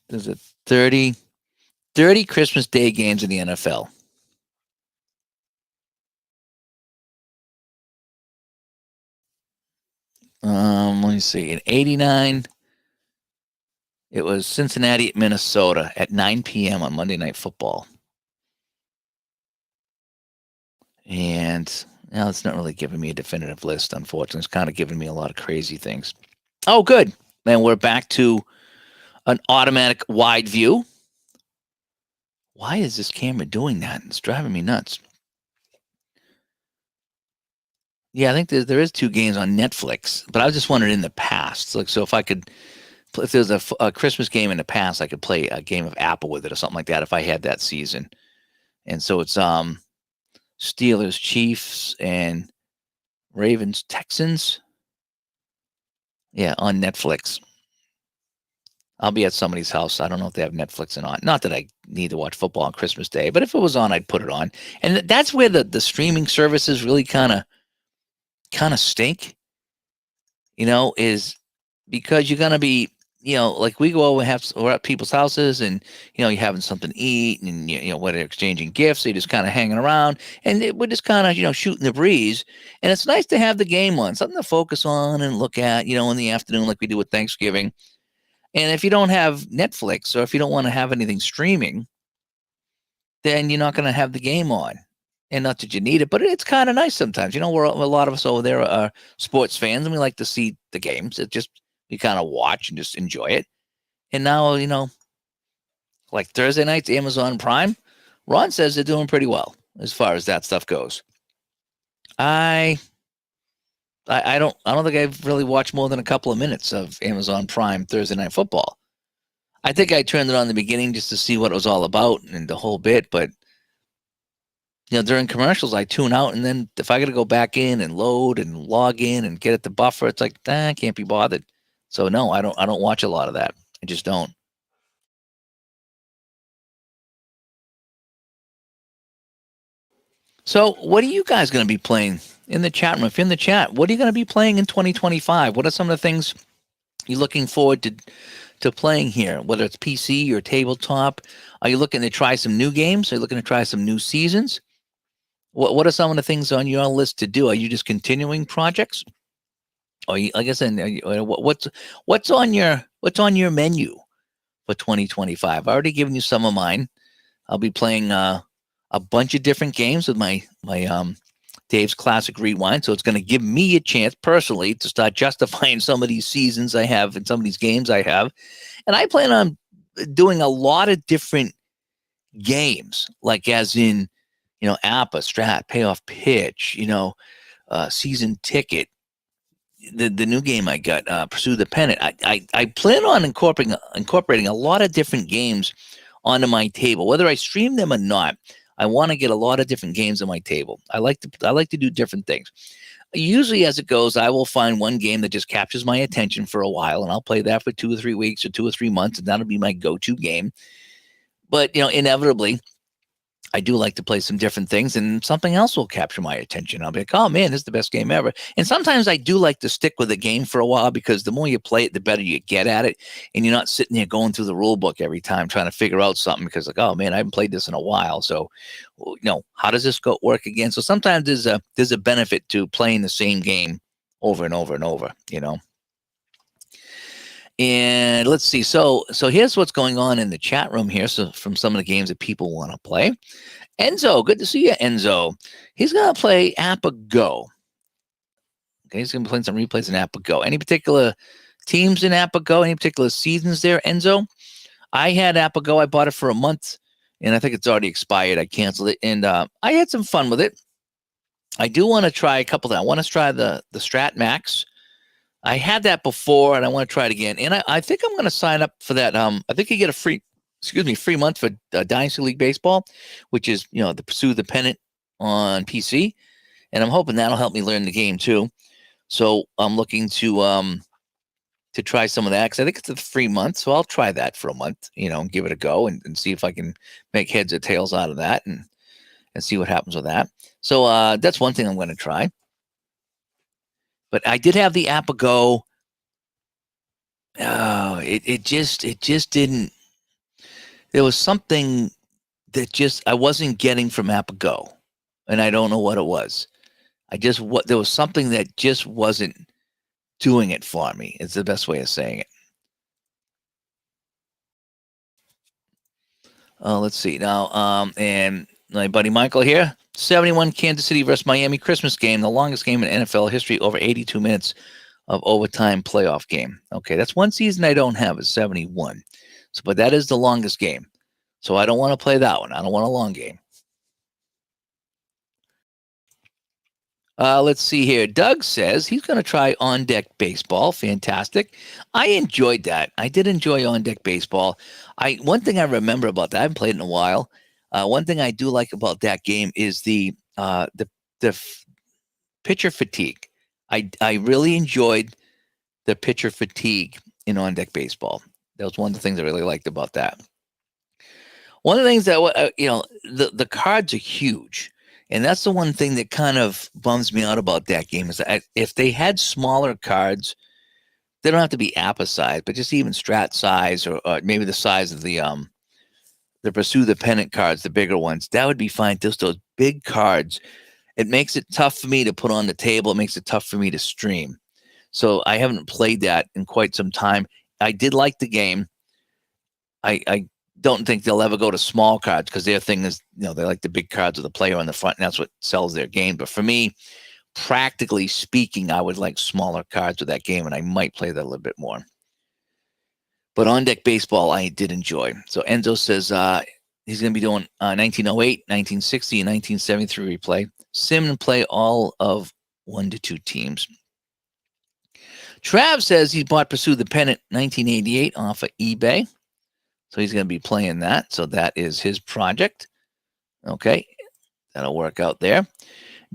There's a 30 Christmas Day games in the NFL. Let me see. In '89, it was Cincinnati at Minnesota at 9 p.m. on Monday Night Football. And now it's not really giving me a definitive list, unfortunately. It's kind of giving me a lot of crazy things. Oh, good. And we're back to an automatic wide view. Why is this camera doing that? It's driving me nuts. Yeah, I think there is 2 games on Netflix, but I was just wondering in the past. Like, so if I could, if there's a Christmas game in the past, I could play a game of Apple with it or something like that if I had that season. And so it's Steelers, Chiefs, and Ravens, Texans. Yeah, on Netflix. I'll be at somebody's house. I don't know if they have Netflix or not. Not that I need to watch football on Christmas Day, but if it was on, I'd put it on. And that's where the streaming services really kind of stink, is because you're going to be, like we go over and we're at people's houses and, you're having something to eat and, whether exchanging gifts, you're just kind of hanging around and we're just kind of, shooting the breeze. And it's nice to have the game on, something to focus on and look at, in the afternoon, like we do with Thanksgiving. And if you don't have Netflix or if you don't want to have anything streaming, then you're not going to have the game on. And not that you need it, but it's kind of nice sometimes. We're a lot of us over there are sports fans and we like to see the games. We kind of watch and just enjoy it. And now, like Thursday nights, Amazon Prime, Ron says they're doing pretty well as far as that stuff goes. I don't think I've really watched more than a couple of minutes of Amazon Prime Thursday Night Football. I think I turned it on in the beginning just to see what it was all about and the whole bit, but during commercials I tune out, and then if I got to go back in and load and log in and get at the buffer, it's like, I can't be bothered. So no, I don't watch a lot of that. I just don't. So what are you guys going to be playing in the chat room? If you're in the chat, what are you going to be playing in 2025? What are some of the things you're looking forward to playing here, whether it's PC or tabletop? Are you looking to try some new games? Are you looking to try some new seasons? What are some of the things on your list to do? Are you just continuing projects? Or like I said, what's on your menu for 2025? I already given you some of mine. I'll be playing a bunch of different games with my Dave's Classic Rewind. So it's going to give me a chance personally to start justifying some of these seasons I have and some of these games I have. And I plan on doing a lot of different games, like as in, APA, Strat, Payoff Pitch, Season Ticket, the new game I got, Pursue the Pennant. I plan on incorporating a lot of different games onto my table, whether I stream them or not. I want to get a lot of different games on my table. I like to do different things. Usually, as it goes, I will find one game that just captures my attention for a while, and I'll play that for 2 or 3 weeks or 2 or 3 months, and that'll be my go-to game. But inevitably, I do like to play some different things, and something else will capture my attention. I'll be like, oh man, this is the best game ever. And sometimes I do like to stick with a game for a while, because the more you play it, the better you get at it. And you're not sitting there going through the rule book every time trying to figure out something, because like, oh man, I haven't played this in a while. So, how does this work again? So sometimes there's a benefit to playing the same game over and over and over, And let's see. So here's what's going on in the chat room here. So from some of the games that people want to play. Enzo, good to see you, Enzo. He's going to play Apago. Okay, he's going to be playing some replays in Apago. Any particular teams in Apago? Any particular seasons there, Enzo? I had Apago. I bought it for a month, and I think it's already expired. I canceled it, and I had some fun with it. I do want to try a couple things. I want to try the Strat Max. I had that before, and I want to try it again. And I think I'm going to sign up for that. I think you get a free month for Dynasty League Baseball, which is, the Pursue the Pennant on PC. And I'm hoping that'll help me learn the game too. So I'm looking to try some of that, because I think it's a free month. So I'll try that for a month, and give it a go, and see if I can make heads or tails out of that, and see what happens with that. So that's one thing I'm going to try. But I did have the Apago. Oh, it just didn't. There was something that I wasn't getting from Apago, and I don't know what it was. There was something that just wasn't doing it for me. It's the best way of saying it. Let's see now. And my buddy Michael here. 71 Kansas City versus Miami Christmas game, the longest game in NFL history, over 82 minutes of overtime playoff game. Okay, that's one season I don't have, is 71. So, but that is the longest game. So I don't want to play that one. I don't want a long game. Let's see here. Doug says he's going to try On Deck Baseball. Fantastic. I enjoyed that. I did enjoy On Deck Baseball. One thing I remember about that, I haven't played it in a while. One thing I do like about that game is the pitcher fatigue. I really enjoyed the pitcher fatigue in On Deck Baseball. That was one of the things I really liked about that. One of the things that the cards are huge. And that's the one thing that kind of bums me out about that game, is that if they had smaller cards, they don't have to be APA size, but just even Strat size, or maybe the size of the Pursue the Pennant cards, the bigger ones, that would be fine. Just those big cards, it makes it tough for me to put on the table. It makes it tough for me to stream. So I haven't played that in quite some time. I did like the game. I don't think they'll ever go to small cards, because their thing is, they like the big cards with the player on the front, and that's what sells their game. But for me, practically speaking, I would like smaller cards with that game, and I might play that a little bit more. But On Deck Baseball, I did enjoy. So Enzo says he's going to be doing 1908, 1960, and 1973 replay. Sim and play all of 1 to 2 teams. Trav says he bought Pursue the Pennant 1988 off of eBay. So he's going to be playing that. So that is his project. Okay. That'll work out there.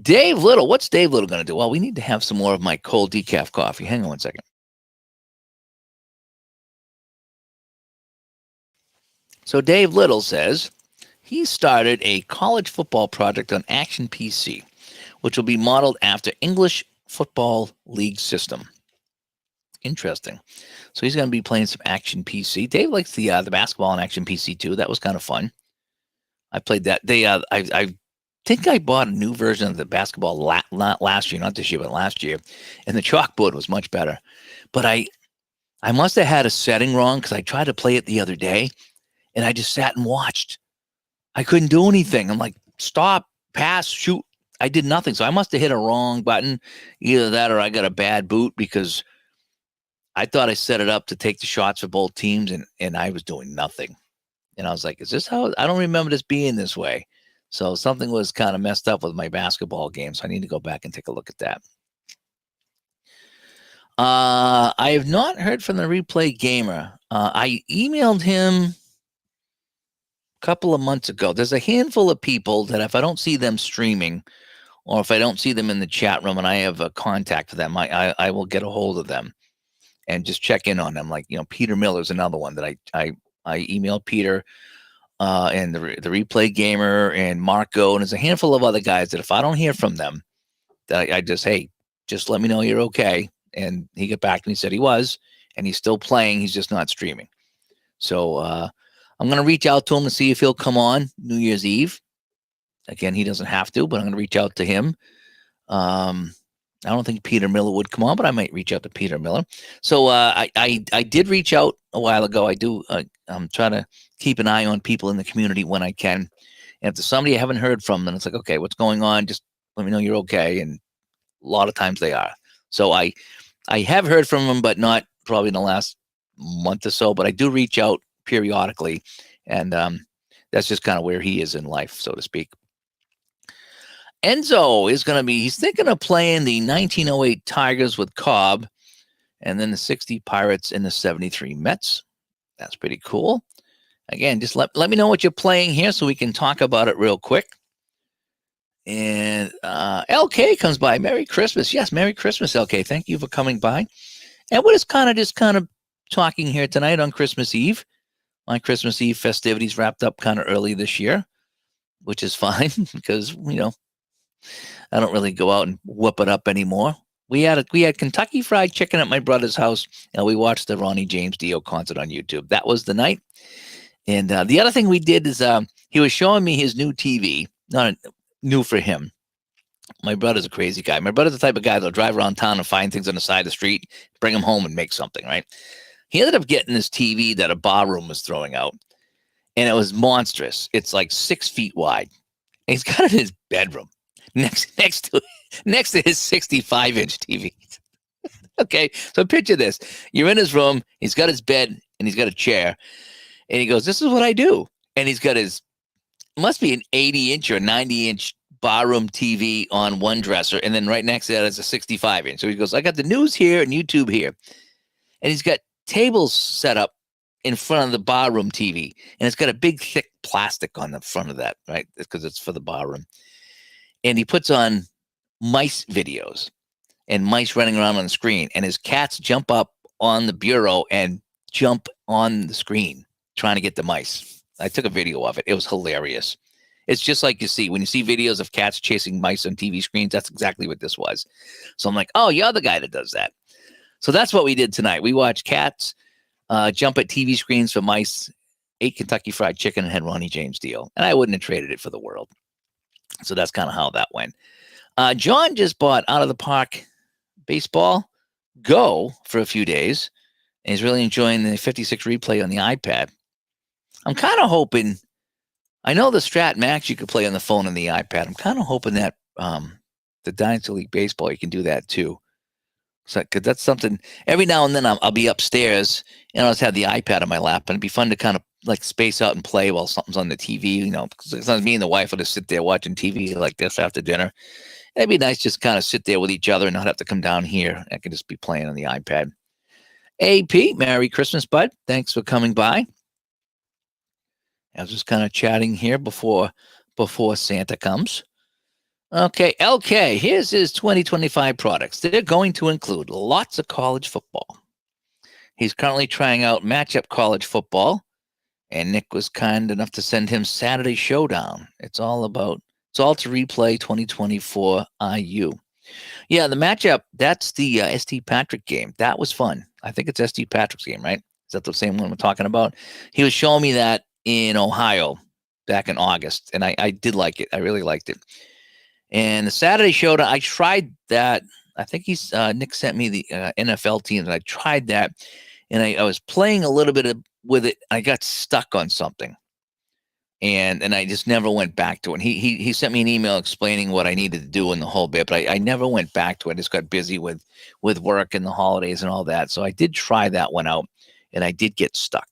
Dave Little. What's Dave Little going to do? Well, we need to have some more of my cold decaf coffee. Hang on one second. So Dave Little says he started a college football project on Action PC, which will be modeled after English Football League system. Interesting. So he's going to be playing some Action PC. Dave likes the basketball on Action PC too. That was kind of fun. I played that. I think I bought a new version of the basketball not last year, not this year, but last year, and the chalkboard was much better. But I must have had a setting wrong, because I tried to play it the other day, and I just sat and watched. I couldn't do anything. I'm like, stop, pass, shoot. I did nothing. So I must have hit a wrong button. Either that or I got a bad boot, because I thought I set it up to take the shots for both teams, and I was doing nothing. And I was like, is this how? I don't remember this being this way. So something was kind of messed up with my basketball game. So I need to go back and take a look at that. I have not heard from the Replay Gamer. I emailed him a couple of months ago. There's a handful of people that if I don't see them streaming, or if I don't see them in the chat room and I have a contact for them, I will get a hold of them and just check in on them. Like, Peter Miller's another one that I emailed Peter and the Replay Gamer and Marco, and there's a handful of other guys that if I don't hear from them, that I just, hey, just let me know you're okay. And he got back to me and said he was, and he's still playing. He's just not streaming. So I'm going to reach out to him to see if he'll come on New Year's Eve. Again, he doesn't have to, but I'm going to reach out to him. I don't think Peter Miller would come on, but I might reach out to Peter Miller. So I did reach out a while ago. I do. I'm trying to keep an eye on people in the community when I can. And if there's somebody I haven't heard from, then it's like, okay, what's going on? Just let me know you're okay. And a lot of times they are. So I have heard from them, but not probably in the last month or so. But I do reach out periodically, and that's just kind of where he is in life, so to speak. Enzo is going to be, he's thinking of playing the 1908 Tigers with Cobb, and then the 60 Pirates and the 73 Mets. That's pretty cool. Again, just let me know what you're playing here so we can talk about it real quick. And LK comes by. Merry Christmas. Yes, Merry Christmas, LK. Thank you for coming by. And we're just kind of talking here tonight on Christmas Eve. My Christmas Eve festivities wrapped up kind of early this year, which is fine because, I don't really go out and whoop it up anymore. We had Kentucky Fried Chicken at my brother's house, and we watched the Ronnie James Dio concert on YouTube. That was the night. And the other thing we did is he was showing me his new TV, not new for him. My brother's a crazy guy. My brother's the type of guy that'll drive around town and find things on the side of the street, bring them home and make something, right? He ended up getting this TV that a bar room was throwing out, and it was monstrous. It's like 6 feet wide. And he's got it in his bedroom next to his 65-inch TV. Okay, so picture this. You're in his room. He's got his bed, and he's got a chair. And he goes, this is what I do. And he's got must be an 80-inch or 90-inch barroom TV on one dresser. And then right next to that is a 65-inch. So he goes, I got the news here and YouTube here. And he's got tables set up in front of the barroom TV. And it's got a big, thick plastic on the front of that, right? Because it's for the barroom. And he puts on mice videos and mice running around on the screen. And his cats jump up on the bureau and jump on the screen trying to get the mice. I took a video of it. It was hilarious. It's just like when you see videos of cats chasing mice on TV screens, that's exactly what this was. So I'm like, oh, you're the guy that does that. So that's what we did tonight. We watched cats jump at TV screens for mice, ate Kentucky Fried Chicken, and had Ronnie James Dio. And I wouldn't have traded it for the world. So that's kind of how that went. John just bought Out of the Park Baseball Go for a few days. And he's really enjoying the 56 replay on the iPad. I'm kind of hoping, I know the Strat Max you could play on the phone and the iPad. I'm kind of hoping that the Dynasty League Baseball, you can do that too. So, because that's something, every now and then I'll be upstairs and I'll just have the iPad on my lap, and it'd be fun to kind of like space out and play while something's on the TV, because sometimes me and the wife will just sit there watching TV like this after dinner. It'd be nice just kind of sit there with each other and not have to come down here. I can just be playing on the iPad. AP, Merry Christmas, bud. Thanks for coming by. I was just kind of chatting here before Santa comes. Okay, LK, here's his 2025 products. They're going to include lots of college football. He's currently trying out matchup college football, and Nick was kind enough to send him Saturday Showdown. It's all to replay 2024 IU. Yeah, the matchup, that's the St. Patrick game. That was fun. I think it's St. Patrick's game, right? Is that the same one we're talking about? He was showing me that in Ohio back in August, and I did like it. I really liked it. And the Saturday Showdown, I tried that. I think Nick sent me the NFL teams, and I tried that, and I was playing a little bit with it. I got stuck on something, and I just never went back to it. And he sent me an email explaining what I needed to do in the whole bit, but I never went back to it. I just got busy with work and the holidays and all that. So I did try that one out, and I did get stuck.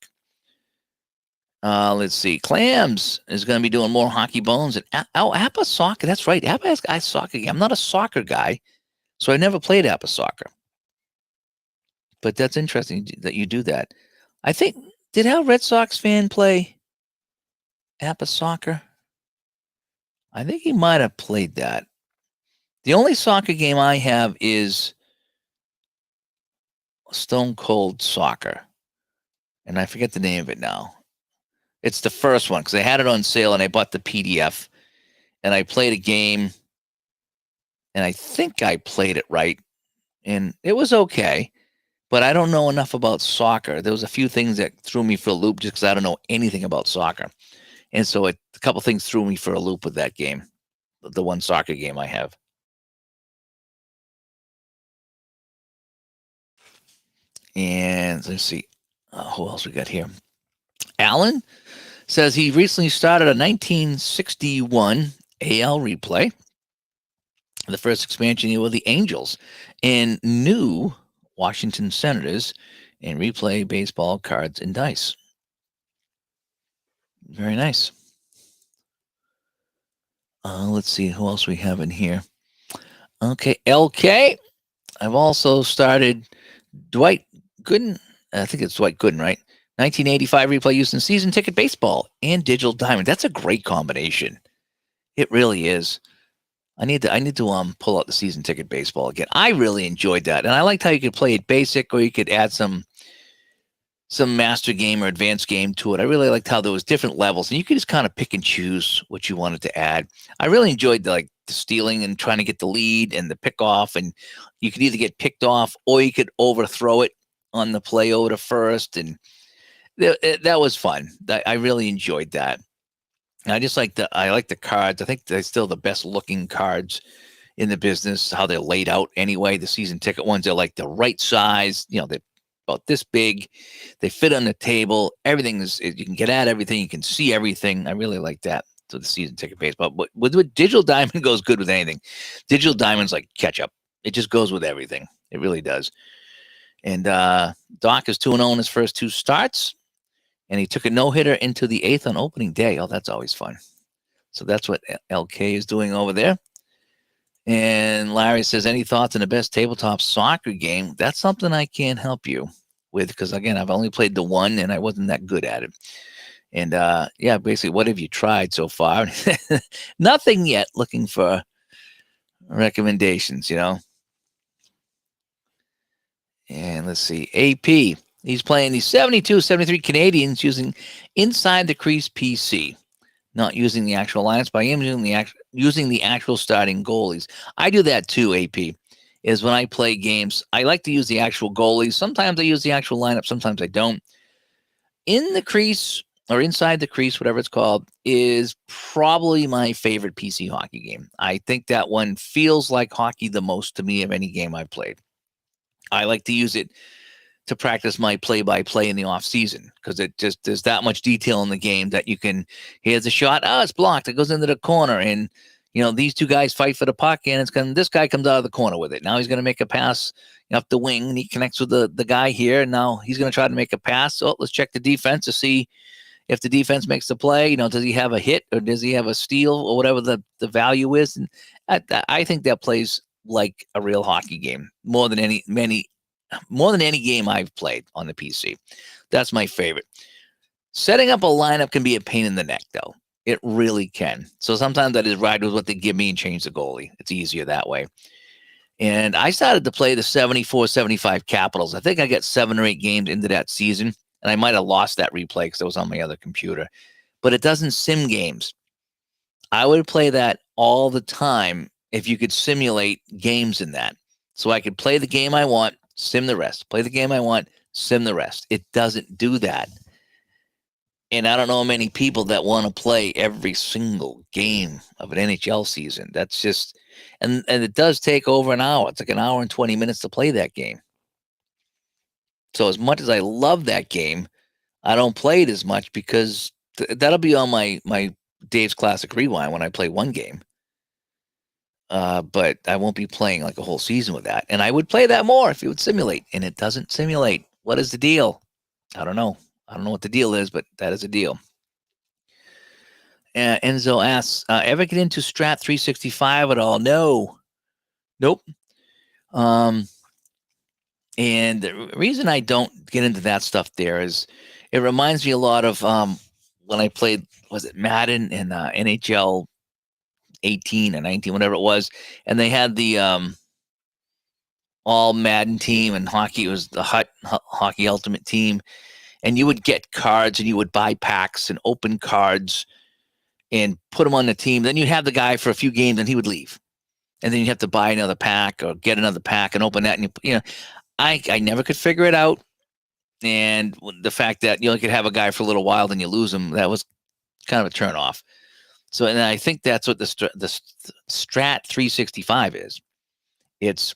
Let's see. Clams is going to be doing more hockey bones. And Appa Soccer. That's right. Appa has a soccer game. I'm not a soccer guy, so I never played Appa Soccer. But that's interesting that you do that. I think, did our Red Sox fan play Appa Soccer? I think he might have played that. The only soccer game I have is Stone Cold Soccer. And I forget the name of it now. It's the first one because I had it on sale and I bought the PDF and I played a game and I think I played it right and it was okay. But I don't know enough about soccer. There was a few things that threw me for a loop just because I don't know anything about soccer. And so a couple things threw me for a loop with that game, the one soccer game I have. And let's see, who else we got here? Alan says he recently started a 1961 AL replay, the first expansion year with the Angels, and new Washington Senators, and replay baseball cards and dice. Very nice. Let's see who else we have in here. Okay, LK. I've also started Dwight Gooden. I think it's Dwight Gooden, right? 1985 replay used in season ticket baseball and digital diamond. That's a great combination. It really is. I need to pull out the season ticket baseball again. I really enjoyed that, and I liked how you could play it basic, or you could add some master game or advanced game to it. I really liked how there was different levels, and you could just kind of pick and choose what you wanted to add. I really enjoyed the stealing and trying to get the lead and the pick off, and you could either get picked off or you could overthrow it on the play over to first, and that was fun. I really enjoyed that. And I like the cards. I think they're still the best looking cards in the business. How they're laid out anyway. The season ticket ones are like the right size. They're about this big. They fit on the table. Everything is, you can get at everything. You can see everything. I really like that. So the season ticket baseball. But with digital diamond goes good with anything. Digital diamond's like ketchup. It just goes with everything. It really does. And Doc is 2-0 in his first two starts. And he took a no-hitter into the 8th on opening day. Oh, that's always fun. So that's what LK is doing over there. And Larry says, any thoughts on the best tabletop soccer game? That's something I can't help you with because, again, I've only played the one and I wasn't that good at it. And yeah, basically, what have you tried so far? Nothing yet. Looking for recommendations, And let's see, AP. He's playing the 72-73 Canadians using inside the crease PC, not using the actual lineups, but I am using the actual starting goalies. I do that too, AP, is when I play games, I like to use the actual goalies. Sometimes I use the actual lineup, sometimes I don't. In the crease or inside the crease, whatever it's called, is probably my favorite PC hockey game. I think that one feels like hockey the most to me of any game I've played. I like to use it to practice my play-by-play in the off season because it just there's that much detail in the game that you can. Here's a shot. Oh, it's blocked. It goes into the corner, and these two guys fight for the puck, and this guy comes out of the corner with it. Now he's going to make a pass up the wing, and he connects with the guy here. And now he's going to try to make a pass. So let's check the defense to see if the defense makes the play. Does he have a hit or does he have a steal or whatever the value is? And I think that plays like a real hockey game more than any game I've played on the PC. That's my favorite. Setting up a lineup can be a pain in the neck, though. It really can. So sometimes I just ride with what they give me and change the goalie. It's easier that way. And I started to play the 74-75 Capitals. I think I got 7 or 8 games into that season, and I might have lost that replay because it was on my other computer. But it doesn't sim games. I would play that all the time if you could simulate games in that. So I could play the game I want, sim the rest. Play the game I want, sim the rest. It doesn't do that. And I don't know many people that want to play every single game of an NHL season. That's just, and it does take over an hour. It's like an hour and 20 minutes to play that game. So as much as I love that game, I don't play it as much because that'll be on my Dave's Classic Rewind when I play one game. But I won't be playing like a whole season with that. And I would play that more if it would simulate. And it doesn't simulate. What is the deal? I don't know. I don't know what the deal is, but that is a deal. Enzo asks, ever get into Strat 365 at all? No. Nope. And the reason I don't get into that stuff there is it reminds me a lot of when I played, was it Madden and NHL 18 or 19, whatever it was. And they had the all Madden team and hockey. It was the Hockey Ultimate Team. and you would get cards and you would buy packs and open cards and put them on the team. Then you'd have the guy for a few games and he would leave. And then you have to buy another pack or get another pack and open that. And I never could figure it out. And the fact that you only could have a guy for a little while, then you lose him, that was kind of a turn off. So, and I think that's what the Strat 365 is. It's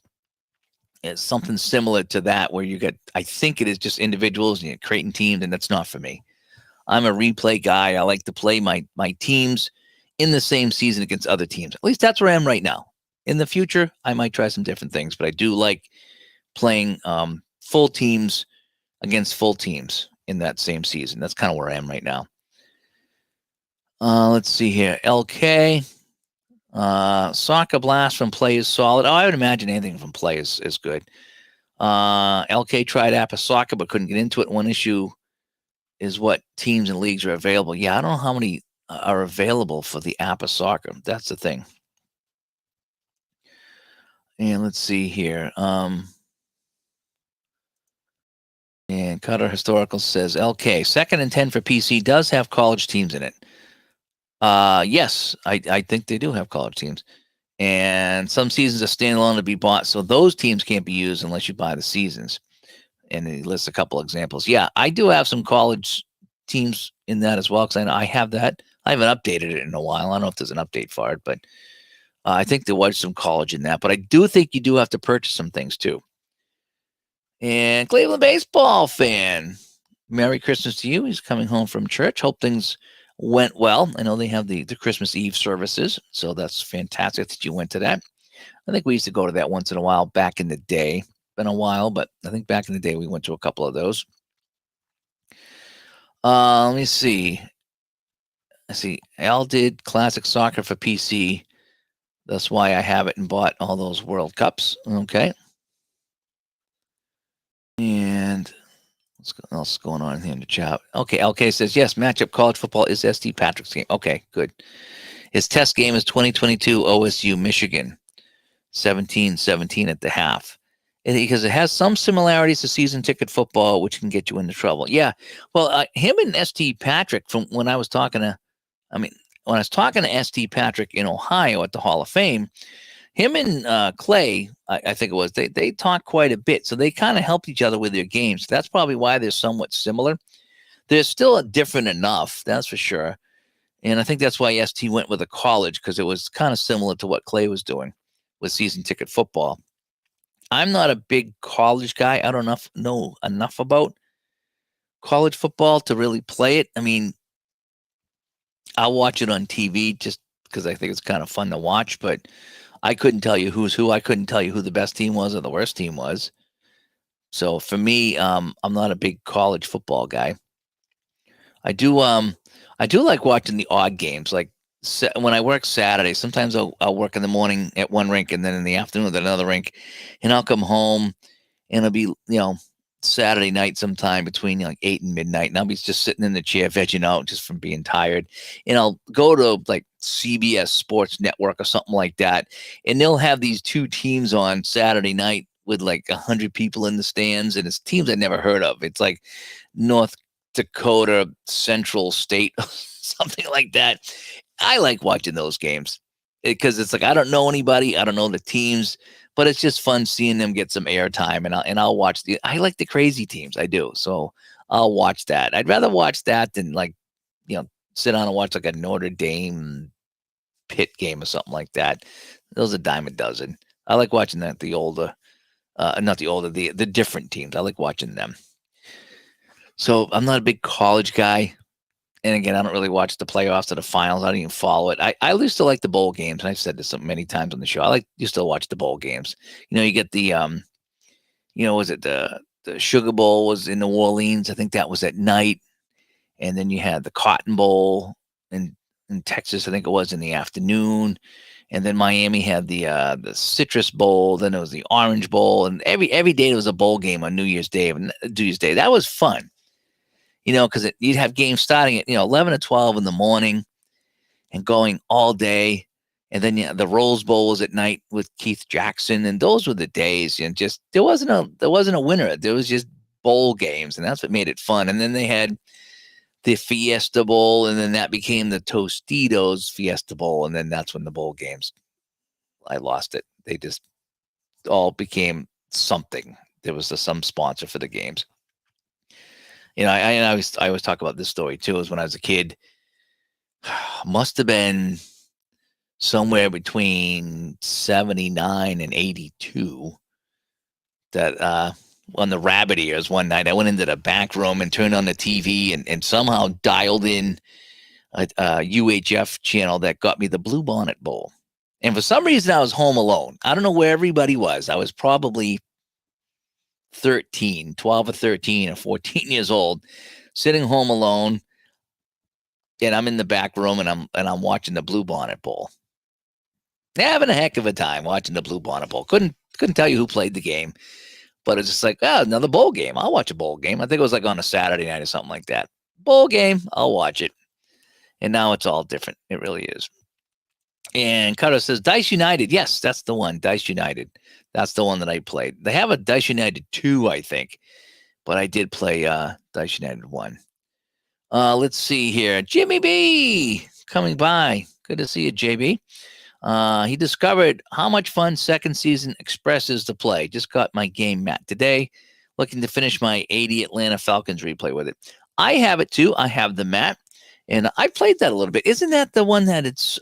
something similar to that where you get, I think it is just individuals and you're creating teams, and that's not for me. I'm a replay guy. I like to play my teams in the same season against other teams. At least that's where I am right now. In the future, I might try some different things, but I do like playing full teams against full teams in that same season. That's kind of where I am right now. Let's see here. LK. Soccer Blast from Play is solid. Oh, I would imagine anything from Play is good. LK tried Appa Soccer but couldn't get into it. One issue is what teams and leagues are available. Yeah, I don't know how many are available for the Appa Soccer. That's the thing. And let's see here. And Cutter Historical says LK, 2nd and 10 for PC does have college teams in it. Yes, I think they do have college teams. And some seasons are standalone to be bought, so those teams can't be used unless you buy the seasons. And he lists a couple examples. Yeah, I do have some college teams in that as well, because I have that. I haven't updated it in a while. I don't know if there's an update for it, but I think there was some college in that. But I do think you do have to purchase some things too. And Cleveland baseball fan, Merry Christmas to you. He's coming home from church. Hope things went well. I know they have the Christmas Eve services, so that's fantastic that you went to that. I think we used to go to that once in a while back in the day. Been a while, but I think back in the day we went to a couple of those. Let me see. Al did classic soccer for PC. That's why I have it and bought all those World Cups. Okay. And what's else going on here in the chat? Okay, LK says, yes, matchup college football is ST Patrick's game. Okay, good. His test game is 2022 OSU Michigan, 17-17 at the half. Because it has some similarities to season ticket football, which can get you into trouble. Yeah, well, him and ST Patrick, from when I was talking to ST Patrick in Ohio at the Hall of Fame, him and Clay, I think it was, they talk quite a bit. So they kind of helped each other with their games. That's probably why they're somewhat similar. They're still different enough, that's for sure. And I think that's why ST went with a college, because it was kind of similar to what Clay was doing with season ticket football. I'm not a big college guy. I don't know enough about college football to really play it. I mean, I'll watch it on TV just because I think it's kind of fun to watch, but I couldn't tell you who's who. I couldn't tell you who the best team was or the worst team was. So for me, I'm not a big college football guy. I do like watching the odd games. Like when I work Saturday, sometimes I'll work in the morning at one rink and then in the afternoon at another rink, and I'll come home and it'll be Saturday night sometime between like 8 and midnight, and I'll be just sitting in the chair vegging out just from being tired. And I'll go to like CBS Sports Network or something like that, and they'll have these two teams on Saturday night with like 100 people in the stands, and it's teams I never heard of. It's like North Dakota Central State, something like that. I like watching those games because it's like I don't know anybody, I don't know the teams, but it's just fun seeing them get some airtime. And I'll watch I like the crazy teams, I do. So I'll watch that. I'd rather watch that than sit down and watch like a Notre Dame Pitt game or something like that. Those are a dime a dozen. I like watching that the different teams. I like watching them. So I'm not a big college guy. And again, I don't really watch the playoffs or the finals. I don't even follow it. I used to like the bowl games, and I've said this many times on the show. I used to watch the bowl games. You get the was it the Sugar Bowl was in New Orleans? I think that was at night, and then you had the Cotton Bowl in Texas. I think it was in the afternoon, and then Miami had the Citrus Bowl. Then it was the Orange Bowl, and every day there was a bowl game on New Year's Day. That was fun. Because you'd have games starting at 11 or 12 in the morning and going all day, and then the Rose Bowl was at night with Keith Jackson, and those were the days. And just there wasn't a winner. There was just bowl games, and that's what made it fun. And then they had the Fiesta Bowl, and then that became the Tostitos Fiesta Bowl, and then that's when the bowl games, I lost it. They just all became something. There was some sponsor for the games. I always talk about this story too. Is when I was a kid, must have been somewhere between 79 and 82 that on the rabbit ears one night, I went into the back room and turned on the TV and somehow dialed in a UHF channel that got me the Bluebonnet Bowl. And for some reason, I was home alone. I don't know where everybody was. I was probably 12 or 13 or 14 years old, sitting home alone. And I'm in the back room and I'm watching the Bluebonnet Bowl. Having a heck of a time watching the Bluebonnet Bowl. Couldn't tell you who played the game, but it's just like, another bowl game. I'll watch a bowl game. I think it was like on a Saturday night or something like that. Bowl game, I'll watch it. And now it's all different. It really is. And Cutter says, Dice United. Yes, that's the one. Dice United. That's the one that I played. They have a Dice United 2, I think. But I did play Dice United 1. Let's see here. Jimmy B coming by. Good to see you, JB. He discovered how much fun Second Season Express is to play. Just got my game mat today. Looking to finish my 80 Atlanta Falcons replay with it. I have it too. I have the mat. And I played that a little bit. Isn't that the one that it's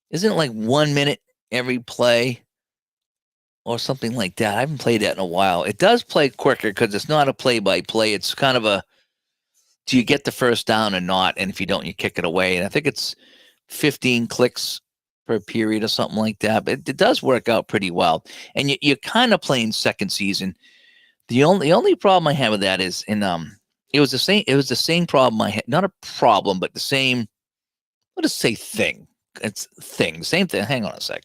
isn't it like 1 minute every play or something like that? I haven't played that in a while. It does play quicker because it's not a play-by-play. It's kind of a, do you get the first down or not? And if you don't, you kick it away. And I think it's 15 clicks per period or something like that. But it does work out pretty well. And you're kind of playing Second Season. The only problem I have with that is it was the same problem I had. Not a problem, but the same, what does say thing? It's thing. Same thing. Hang on a sec.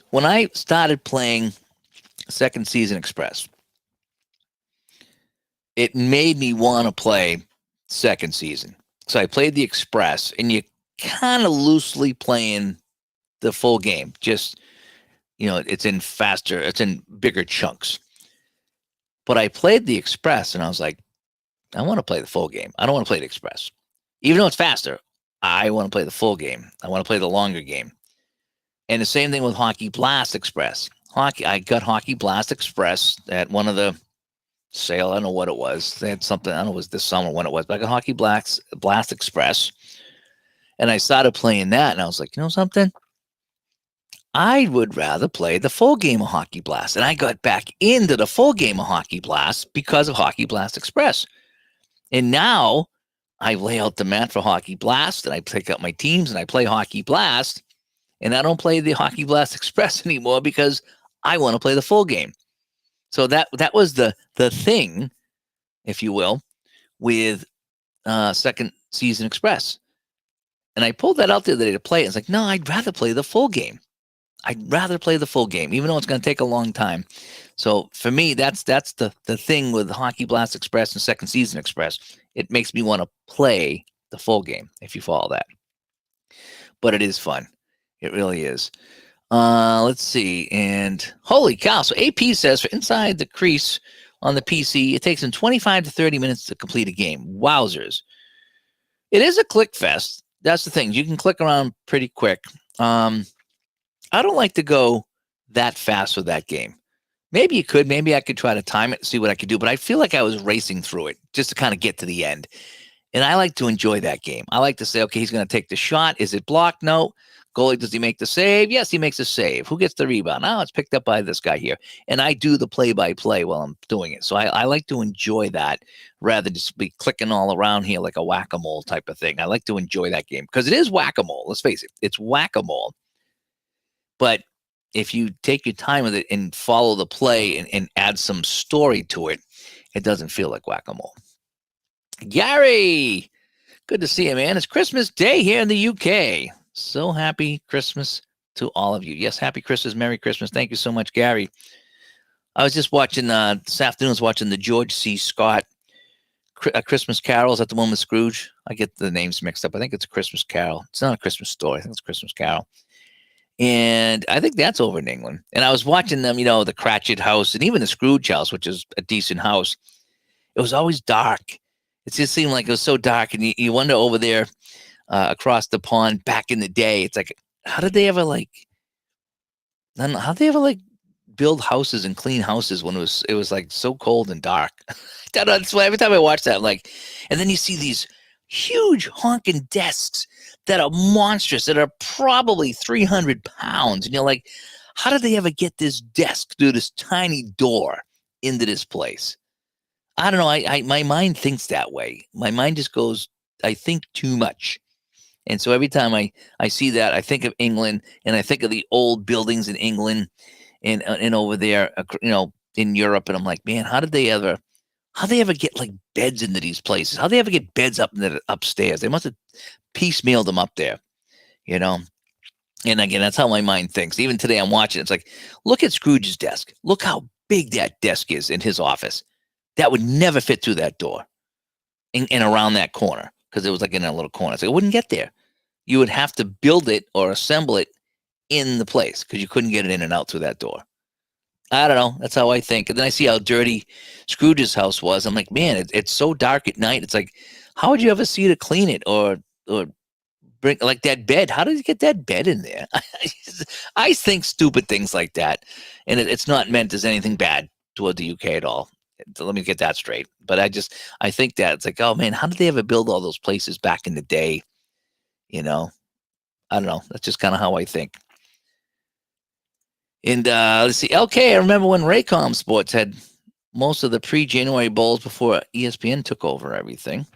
When I started playing Second Season Express, it made me want to play Second Season. So I played the Express, and you kind of loosely playing the full game. Just, it's in bigger chunks. But I played the Express, and I was like, I want to play the full game. I don't want to play the Express. Even though it's faster, I want to play the full game. I want to play the longer game. And the same thing with Hockey Blast Express. I got Hockey Blast Express at one of the sale. I don't know what it was. They had something. I don't know if it was this summer when it was. But I got Hockey Blast Express. And I started playing that. And I was like, you know something? I would rather play the full game of Hockey Blast. And I got back into the full game of Hockey Blast because of Hockey Blast Express. And now I lay out the mat for Hockey Blast, and I pick up my teams, and I play Hockey Blast, and I don't play the Hockey Blast Express anymore because I want to play the full game. So that was the thing, if you will, with Second Season Express. And I pulled that out the other day to play. It's like, no, I'd rather play the full game. I'd rather play the full game, even though it's going to take a long time. So for me, that's the thing with Hockey Blast Express and Second Season Express. It makes me want to play the full game, if you follow that. But it is fun. It really is. Let's see. And holy cow. So AP says for Inside the Crease on the PC, it takes him 25 to 30 minutes to complete a game. Wowzers. It is a click fest. That's the thing. You can click around pretty quick. I don't like to go that fast with that game. Maybe you could. Maybe I could try to time it and see what I could do. But I feel like I was racing through it just to kind of get to the end. And I like to enjoy that game. I like to say, okay, he's going to take the shot. Is it blocked? No. Goalie, does he make the save? Yes, he makes a save. Who gets the rebound? Oh, it's picked up by this guy here. And I do the play-by-play while I'm doing it. So I like to enjoy that rather than just be clicking all around here like a whack-a-mole type of thing. I like to enjoy that game because it is whack-a-mole. Let's face it. It's whack-a-mole. But if you take your time with it and follow the play and add some story to it, it doesn't feel like whack-a-mole. Gary, good to see you, man. It's Christmas Day here in the UK. So happy Christmas to all of you. Yes, happy Christmas, Merry Christmas. Thank you so much, Gary. I was just watching, this afternoon, I was watching the George C. Scott Christmas Carol. Is that the one with Scrooge? I get the names mixed up. I think it's a Christmas Carol. It's not a Christmas story. I think it's a Christmas Carol. And I think that's over in England. And I was watching them, the Cratchit house and even the Scrooge house, which is a decent house. It was always dark. It just seemed like it was so dark. And you wonder over there across the pond back in the day, it's like, how did they ever I don't know, how did they ever build houses and clean houses when it was like so cold and dark? That's why every time I watch that, and then you see these huge honking desks that are monstrous, that are probably 300 pounds. And you're like, how did they ever get this desk through this tiny door into this place? I don't know. My mind thinks that way. My mind just goes, I think too much. And so every time I see that, I think of England, and I think of the old buildings in England and over there, in Europe. And I'm like, man, how they ever get beds into these places? How they ever get beds up upstairs? They must have piecemealed them up there, you know. And again, that's how my mind thinks. Even today, I'm watching. It's like, look at Scrooge's desk. Look how big that desk is in his office. That would never fit through that door and around that corner, because it was in a little corner. So it wouldn't get there. You would have to build it or assemble it in the place, because you couldn't get it in and out through that door. I don't know. That's how I think. And then I see how dirty Scrooge's house was. I'm like, man, it's so dark at night. It's like, how would you ever see to clean it or bring that bed? How did you get that bed in there? I think stupid things like that, and it's not meant as anything bad toward the UK at all. So let me get that straight. But I think that it's like, oh man, how did they ever build all those places back in the day? I don't know. That's just kind of how I think. And let's see. LK, I remember when Raycom Sports had most of the pre-January bowls before ESPN took over everything.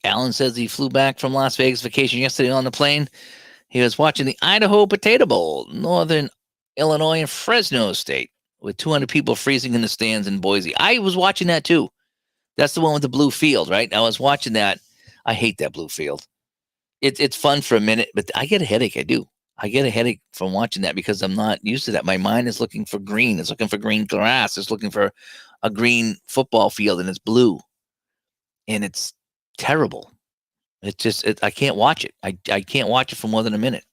Alan says he flew back from Las Vegas vacation yesterday on the plane. He was watching the Idaho Potato Bowl, Northern Illinois and Fresno State, with 200 people freezing in the stands in Boise. I was watching that too. That's the one with the blue field, right? I was watching that. I hate that blue field. It's fun for a minute, but I get a headache. I do. I get a headache from watching that because I'm not used to that. My mind is looking for green. It's looking for green grass. It's looking for a green football field, and it's blue. And it's terrible. I can't watch it. I can't watch it for more than a minute.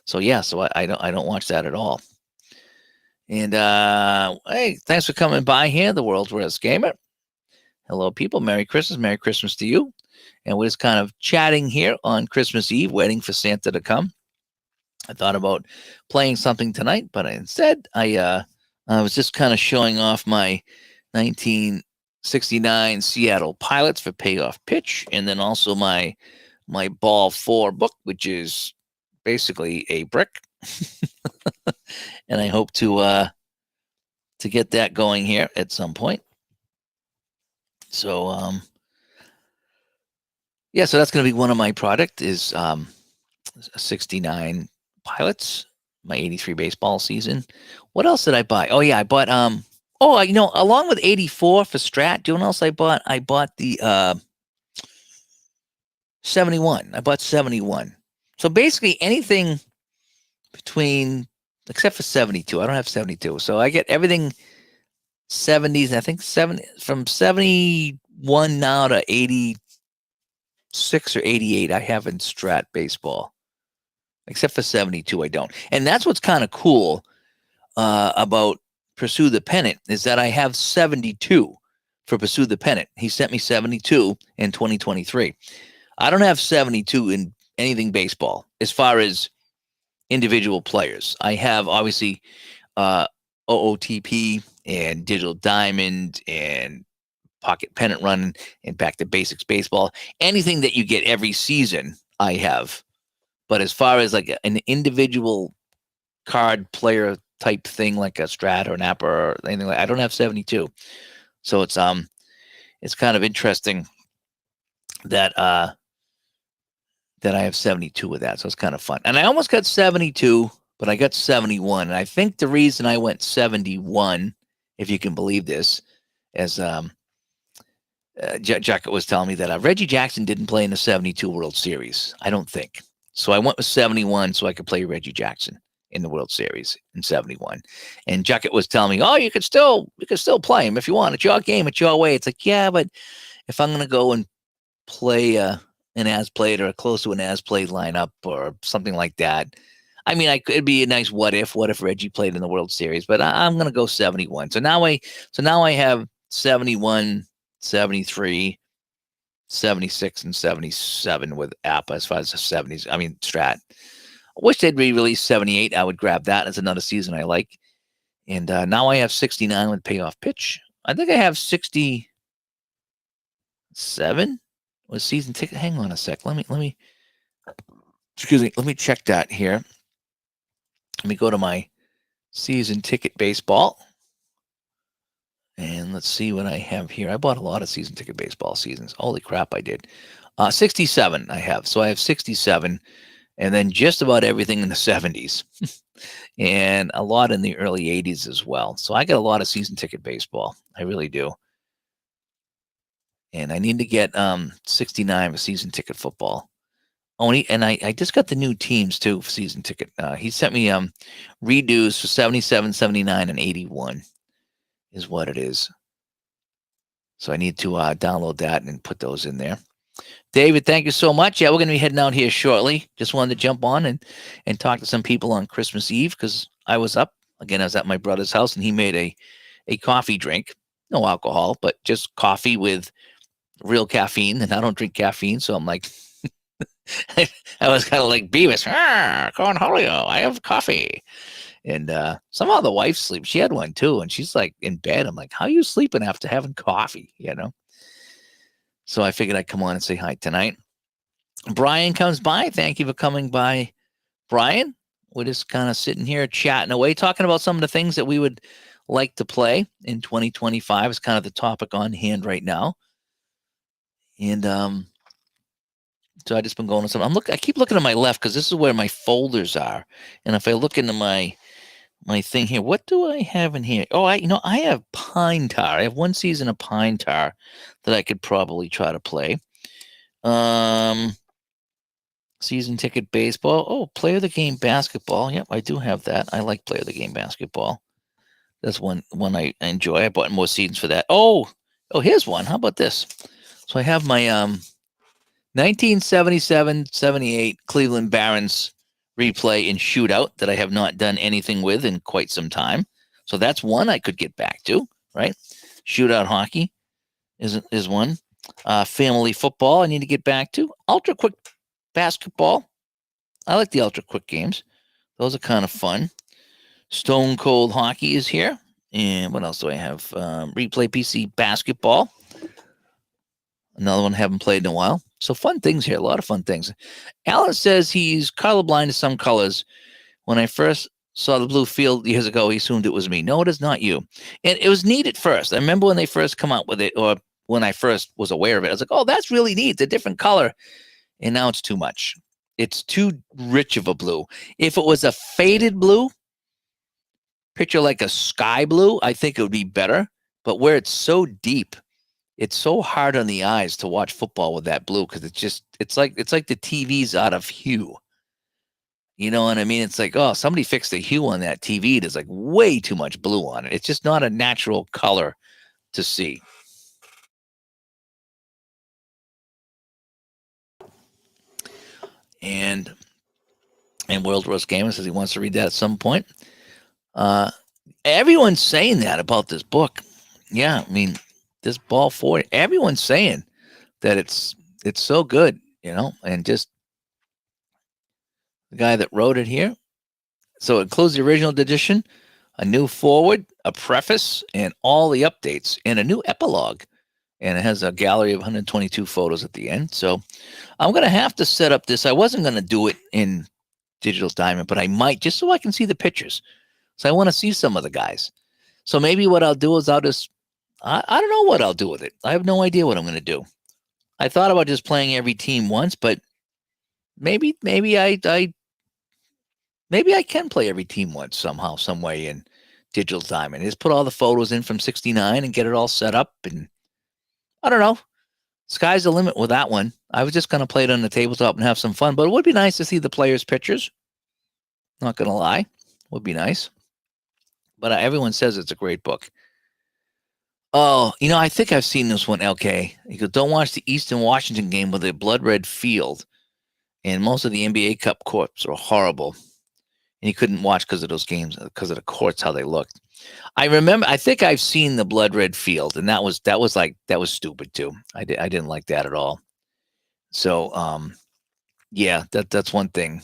So yeah, I don't watch that at all. And hey, thanks for coming by here, the world's worst gamer. Hello, people. Merry Christmas. Merry Christmas to you. And we're just kind of chatting here on Christmas Eve, waiting for Santa to come. I thought about playing something tonight, but instead I was just kind of showing off my 1969 Seattle Pilots for Payoff Pitch, and then also my Ball 4 book, which is basically a brick. And I hope to get that going here at some point. So yeah, so that's going to be one of my product is 69 Pilots, my 83 baseball season. What else did I buy? Oh yeah, I bought along with 84 for Strat, do you know what else I bought? I bought the 71. I bought 71. So basically anything between, except for 72. I don't have 72. So I get everything 70s. I think from 71 now to 86 or 88 I have in Strat baseball. Except for 72, I don't. And that's what's kind of cool about Pursue the Pennant, is that I have 72 for Pursue the Pennant. He sent me 72 in 2023. I don't have 72 in anything baseball as far as individual players. I have obviously OOTP and Digital Diamond and Pocket Pennant Run and Back to Basics Baseball. Anything that you get every season, I have. But as far as an individual card player type thing, like a Strat or an Appa or anything I don't have 72. So it's kind of interesting that I have 72 with that. So it's kind of fun. And I almost got 72, but I got 71. And I think the reason I went 71, if you can believe this, as Jacket was telling me that Reggie Jackson didn't play in the 72 World Series. I don't think. So I went with 71 so I could play Reggie Jackson in the World Series in 71. And Jacket was telling me, oh, you could still play him if you want. It's your game. It's your way. It's like, yeah, but if I'm going to go and play an as-played or close to an as-played lineup or something like that, I mean, it'd be a nice what if. What if Reggie played in the World Series? But I'm going to go 71. So now I have 71, 73, 76, and 77 with Appa as far as the 70s. I mean, Strat. I wish they'd re-release 78. I would grab that as another season I like. And now I have 69 with payoff pitch. I think I have 67 with season ticket. Hang on a sec. Let me excuse me. Let me check that here. Let me go to my season ticket baseball. And let's see what I have here. I bought a lot of season ticket baseball seasons. Holy crap, I did. 67 I have. So I have 67 and then just about everything in the 70s and a lot in the early 80s as well. So I got a lot of season ticket baseball. I really do. And I need to get 69 for season ticket football. Oh, and I just got the new teams too for season ticket. He sent me redos for 77, 79, and 81 is what it is. So I need to download that and put those in there. David, thank you so much. Yeah, we're going to be heading out here shortly. Just wanted to jump on and talk to some people on Christmas Eve because I was up. Again, I was at my brother's house and he made a coffee drink. No alcohol, but just coffee with real caffeine. And I don't drink caffeine. So I'm like, I was kind of like Beavis. Cornholio, I have coffee. And somehow the wife sleeps. She had one too. And she's like in bed. I'm like, how are you sleeping after having coffee? You know? So I figured I'd come on and say hi tonight. Brian comes by. Thank you for coming by, Brian. We're just kind of sitting here chatting away, talking about some of the things that we would like to play in 2025 is kind of the topic on hand right now. And so I just been going to some. I keep looking to my left because this is where my folders are. And if I look into my thing here, what do I have in here? Oh, I have Pine Tar. I have one season of Pine Tar that I could probably try to play. Season ticket baseball. Oh, player of the game basketball. Yep, I do have that. I like player of the game basketball. That's one I enjoy. I bought more seasons for that. Oh, here's one. How about this? So I have my 1977-78 Cleveland Barons replay in shootout that I have not done anything with in quite some time. So that's one I could get back to, right? Shootout hockey is one. Family football I need to get back to. Ultra quick basketball. I like the ultra quick games. Those are kind of fun. Stone Cold Hockey is here. And what else do I have? Replay PC basketball. Another one I haven't played in a while. So fun things here. A lot of fun things. Alan says he's colorblind to some colors. When I first saw the blue field years ago, he assumed it was me. No, it is not you. And it was neat at first. I remember when they first come out with it, or when I first was aware of it, I was like, oh, that's really neat. It's a different color. And now it's too much. It's too rich of a blue. If it was a faded blue, picture like a sky blue, I think it would be better. But where it's so deep, it's so hard on the eyes to watch football with that blue because it's like the TV's out of hue. You know what I mean? It's like, oh, somebody fixed the hue on that TV. There's like way too much blue on it. It's just not a natural color to see. And World Roast Gamer says he wants to read that at some point. Everyone's saying that about this book. Yeah, I mean, this ball for everyone's saying that it's so good, and just the guy that wrote it here. So it includes the original edition, a new foreword, a preface, and all the updates, and a new epilogue. And it has a gallery of 122 photos at the end. So I'm going to have to set up this. I wasn't going to do it in Digital Diamond, but I might just so I can see the pictures. So I want to see some of the guys. So maybe what I'll do is I don't know what I'll do with it. I have no idea what I'm going to do. I thought about just playing every team once, but maybe I can play every team once somehow, some way in Digital Diamond. Just put all the photos in from 69 and get it all set up. And I don't know. Sky's the limit with that one. I was just going to play it on the tabletop and have some fun, but it would be nice to see the players' pictures. Not going to lie. Would be nice. But everyone says it's a great book. Oh, I think I've seen this one, LK. He goes, don't watch the Eastern Washington game with a blood red field. And most of the NBA Cup courts are horrible. and you couldn't watch because of those games, because of the courts, how they looked. I remember. I think I've seen the blood red field, and that was stupid too. I didn't like that at all. So yeah, that's one thing.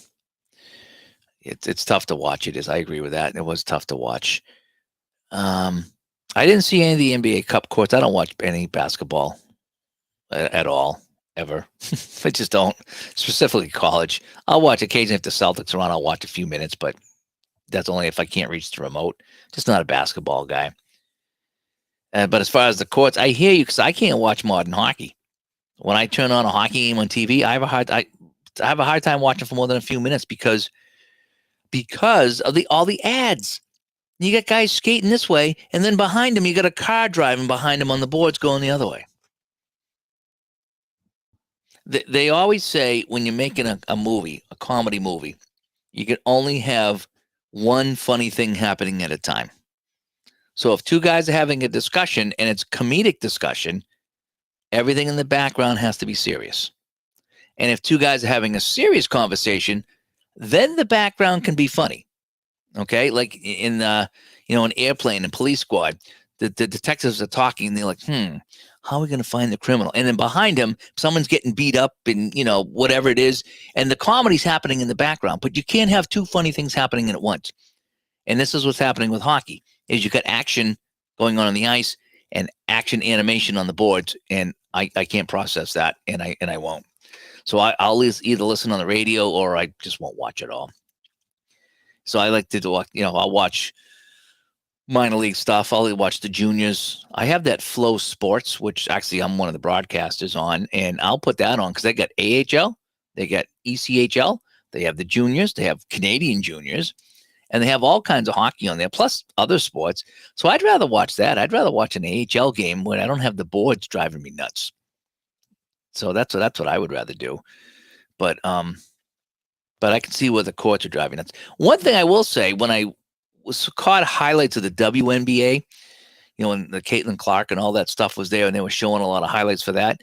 It's tough to watch. It is. I agree with that. It was tough to watch. Um, I didn't see any of the NBA Cup courts. I don't watch any basketball at all ever. I just don't. Specifically college. I'll watch occasionally if the Celtics are on. I'll watch a few minutes, but that's only if I can't reach the remote. Just not a basketball guy. But as far as the courts, I hear you because I can't watch modern hockey. When I turn on a hockey game on TV, I have a hard time watching for more than a few minutes because of the all the ads. You got guys skating this way, and then behind them, you got a car driving behind them on the boards going the other way. They always say when you're making a movie, a comedy movie, you can only have one funny thing happening at a time. So if two guys are having a discussion and it's comedic discussion, everything in the background has to be serious. And if two guys are having a serious conversation, then the background can be funny. Okay, like in an airplane and police squad, the detectives are talking and they're like, how are we going to find the criminal? And then behind him, someone's getting beat up and whatever it is, and the comedy's happening in the background. But you can't have two funny things happening at once. And this is what's happening with hockey: is you got action going on the ice and action animation on the boards, and I can't process that, and I won't. So I'll either listen on the radio or I just won't watch it all. So I like to do, I'll watch minor league stuff. I'll watch the juniors. I have that Flow Sports, which actually I'm one of the broadcasters on, and I'll put that on because they got AHL, they got ECHL, they have the juniors, they have Canadian juniors, and they have all kinds of hockey on there, plus other sports. So I'd rather watch that. I'd rather watch an AHL game when I don't have the boards driving me nuts. So that's what I would rather do. But I can see where the courts are driving nuts. One thing I will say, when I was caught highlights of the WNBA, when the Caitlin Clark and all that stuff was there, and they were showing a lot of highlights for that,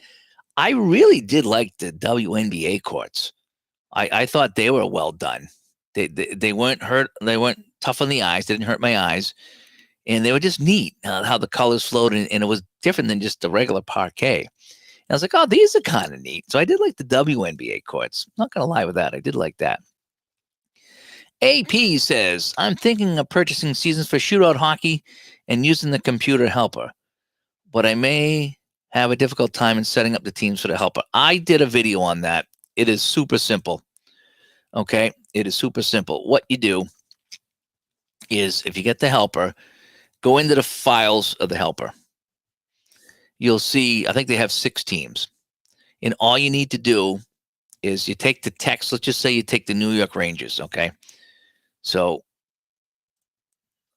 I really did like the WNBA courts. I thought they were well done. They weren't hurt. They weren't tough on the eyes. They didn't hurt my eyes, and they were just neat how the colors flowed, and it was different than just the regular parquet. I was like, oh, these are kind of neat. So I did like the WNBA courts. Not going to lie with that. I did like that. AP says, I'm thinking of purchasing seasons for shootout hockey and using the computer helper, but I may have a difficult time in setting up the teams for the helper. I did a video on that. It is super simple. Okay. It is super simple. What you do is, if you get the helper, go into the files of the helper. You'll see, I think they have 6 teams. And all you need to do is you take the text. Let's just say you take the New York Rangers. Okay. So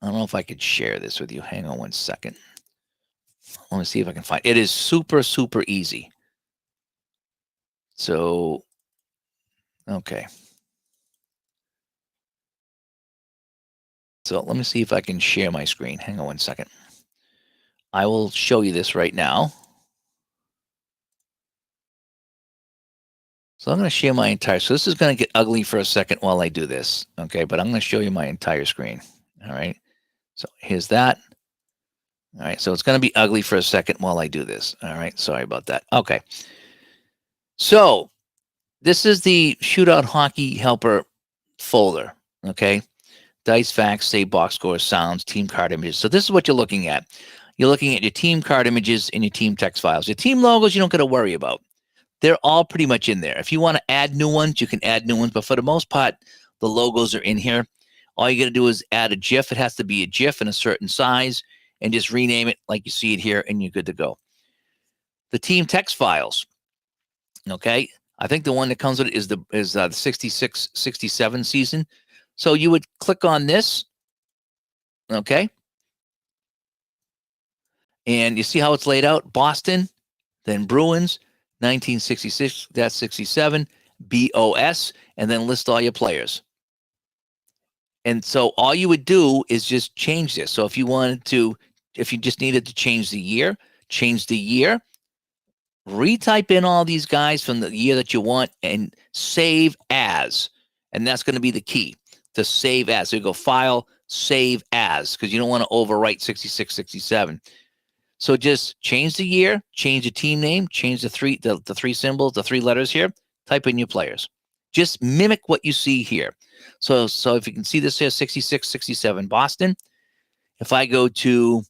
I don't know if I could share this with you. Hang on one second. Let me see if I can find it. It is super, super easy. So, okay. So let me see if I can share my screen. Hang on one second. I will show you this right now. So I'm going to share my entire, so this is going to get ugly for a second while I do this. Okay. But I'm going to show you my entire screen. All right. So here's that. All right. So it's going to be ugly for a second while I do this. All right. Sorry about that. Okay. So this is the Shootout Hockey Helper folder. Okay. Dice, facts, save, box scores, sounds, team card images. So this is what you're looking at. You're looking at your team card images and your team text files. Your team logos, you don't got to worry about. They're all pretty much in there. If you want to add new ones, you can add new ones. But for the most part, the logos are in here. All you got to do is add a GIF. It has to be a GIF in a certain size, and just rename it like you see it here, and you're good to go. The team text files. Okay. I think the one that comes with it is the 66-67 season. So you would click on this. Okay. And you see how it's laid out? Boston, then Bruins, 1966, that's 67, BOS, and then list all your players. And so all you would do is just change this. So if you just needed to change the year, retype in all these guys from the year that you want and save as. And that's going to be the key. to save as. So you go File, Save As, because you don't want to overwrite 66, 67. So just change the year, change the team name, change the three symbols, the three letters here, type in your players. Just mimic what you see here. So if you can see this here, 66, 67 Boston. If I go to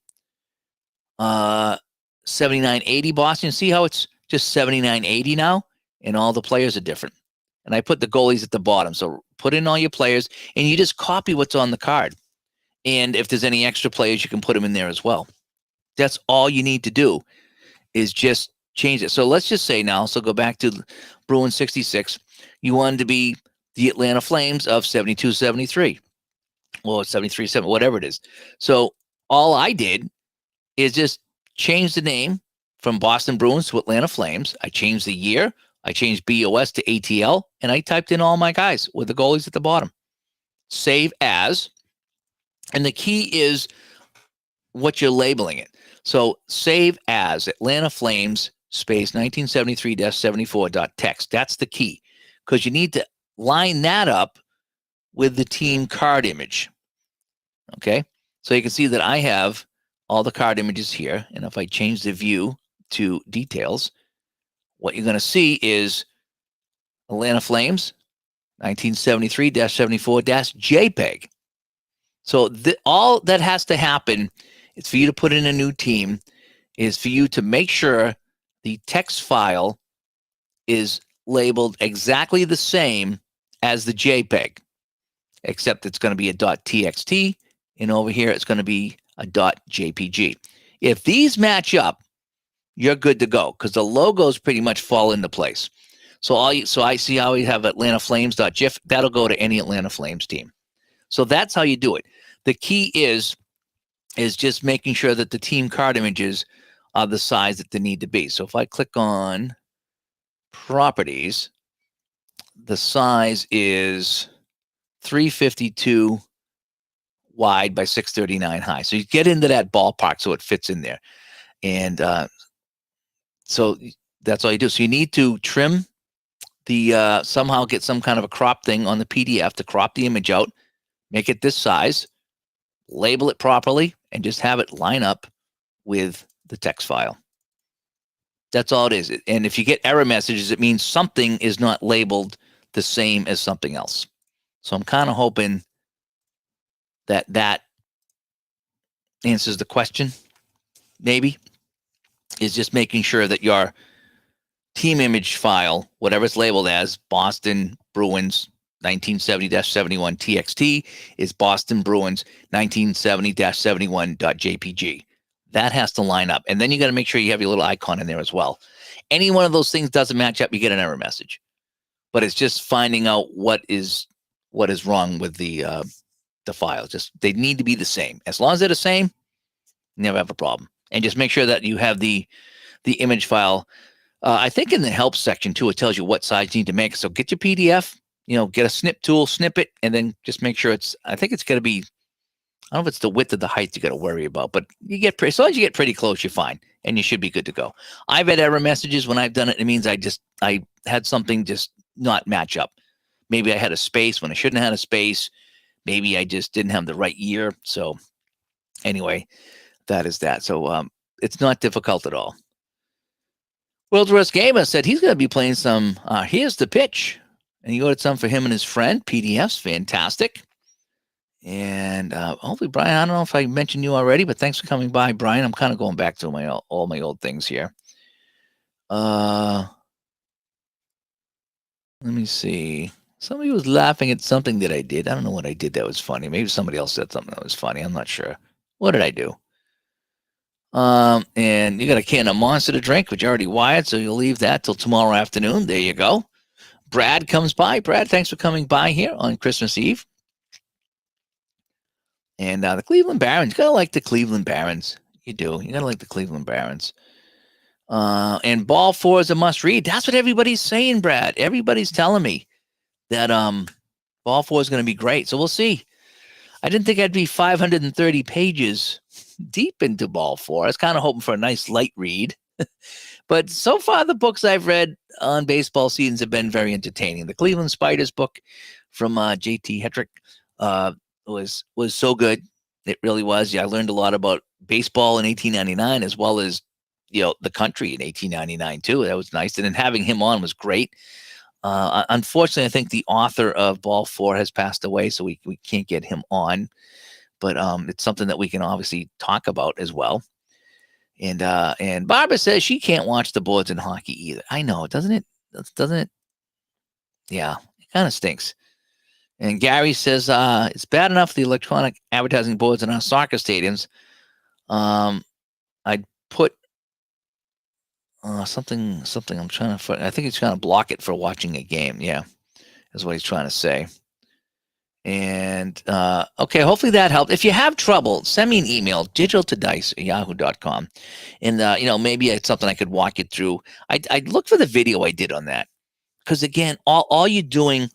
7980 Boston, see how it's just 7980 now? And all the players are different. And I put the goalies at the bottom. So put in all your players, and you just copy what's on the card. And if there's any extra players, you can put them in there as well. That's all you need to do is just change it. So let's just say now, so go back to Bruins 66. You wanted to be the Atlanta Flames of 72-73 or 73-7, whatever it is. So all I did is just change the name from Boston Bruins to Atlanta Flames. I changed the year. I changed BOS to ATL, and I typed in all my guys with the goalies at the bottom. Save as. And the key is what you're labeling it. So save as Atlanta Flames space 1973-74.text. That's the key, because you need to line that up with the team card image. Okay, so you can see that I have all the card images here. And if I change the view to details, what you're going to see is Atlanta Flames 1973-74-JPEG. So all that has to happen is for you to put in a new team, is for you to make sure the text file is labeled exactly the same as the JPEG, except it's going to be a .txt, and over here it's going to be a .jpg. If these match up, you're good to go, because the logos pretty much fall into place. So I see how we have Atlanta Flames.gif. That'll go to any Atlanta Flames team. So that's how you do it. The key is just making sure that the team card images are the size that they need to be. So if I click on properties, the size is 352 wide by 639 high. So you get into that ballpark so it fits in there. And so that's all you do. So you need to trim the somehow get some kind of a crop thing on the PDF to crop the image out, make it this size, label it properly, and just have it line up with the text file. That's all it is. And if you get error messages, it means something is not labeled the same as something else. So I'm kind of hoping that that answers the question. Maybe is just making sure that your team image file, whatever it's labeled as, Boston Bruins 1970-71 TXT, is Boston Bruins 1970-71.jpg. That has to line up. And then you got to make sure you have your little icon in there as well. Any one of those things doesn't match up, you get an error message. But it's just finding out what is wrong with the file. Just they need to be the same. As long as they're the same, you never have a problem. And just make sure that you have the image file. I think in the help section too, it tells you what size you need to make. So get your PDF, get a snip tool, snip it, and then just make sure I think it's going to be, I don't know if it's the width or the height you got to worry about, but as long as you get pretty close, you're fine, and you should be good to go. I've had error messages when I've done it. It means I had something just not match up. Maybe I had a space when I shouldn't have had a space. Maybe I just didn't have the right year. So anyway, that is that. So it's not difficult at all. World's Worst Gamer said he's going to be playing some Here's the Pitch. And you ordered some for him and his friend. PDFs, fantastic. And hopefully, Brian, I don't know if I mentioned you already, but thanks for coming by, Brian. I'm kind of going back to all my old things here. Let me see. Somebody was laughing at something that I did. I don't know what I did that was funny. Maybe somebody else said something that was funny. I'm not sure. What did I do? And you got a can of Monster to drink, which you already wired, so you'll leave that till tomorrow afternoon. There you go. Brad comes by. Brad, thanks for coming by here on Christmas Eve. And the Cleveland Barons. You got to like the Cleveland Barons. You do. You got to like the Cleveland Barons. And Ball 4 is a must read. That's what everybody's saying, Brad. Everybody's telling me that Ball 4 is going to be great. So we'll see. I didn't think I'd be 530 pages deep into Ball 4. I was kind of hoping for a nice light read. But so far, the books I've read on baseball seasons have been very entertaining. The Cleveland Spiders book from J.T. Hetrick, uh, was so good. It really was. Yeah, I learned a lot about baseball in 1899 as well as the country in 1899 too. That was nice, and then having him on was great. Unfortunately, I think the author of Ball Four has passed away, so we can't get him on. But it's something that we can obviously talk about as well. And Barbara says she can't watch the boards in hockey either. I know, doesn't it? Doesn't it? Yeah, it kind of stinks. And Gary says it's bad enough the electronic advertising boards in our soccer stadiums. I'd put something. I'm trying to. I think he's trying to block it for watching a game. Yeah, is what he's trying to say. And okay, hopefully that helped. If you have trouble, send me an email, digitaltodice@yahoo.com. And maybe it's something I could walk you through. I'd look for the video I did on that. Because again, all you're doing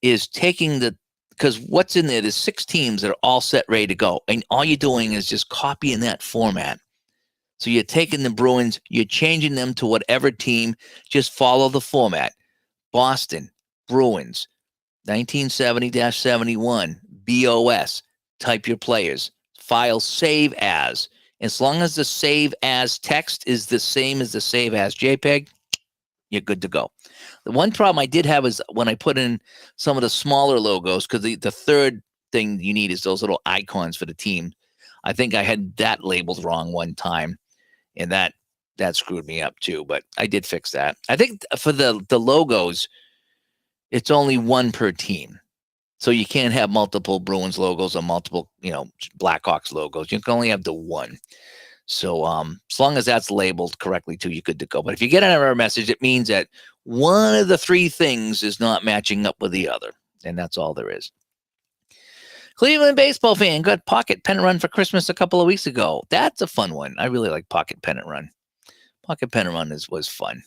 is taking because what's in there, there's 6 teams that are all set, ready to go. And all you're doing is just copying that format. So you're taking the Bruins, you're changing them to whatever team, just follow the format. Boston, Bruins, 1970-71, BOS, type your players, file save as. As long as the save as text is the same as the save as JPEG, you're good to go. The one problem I did have is when I put in some of the smaller logos, because the third thing you need is those little icons for the team. I think I had that labeled wrong one time, and that screwed me up too. But I did fix that. I think for the logos, it's only one per team. So you can't have multiple Bruins logos or multiple, Blackhawks logos. You can only have the one. So as long as that's labeled correctly too, you're good to go. But if you get an error message, it means that one of the 3 things is not matching up with the other. And that's all there is. Cleveland baseball fan got Pocket Pennant Run for Christmas a couple of weeks ago. That's a fun one. I really like Pocket Pennant Run. Pocket Pennant Run was fun.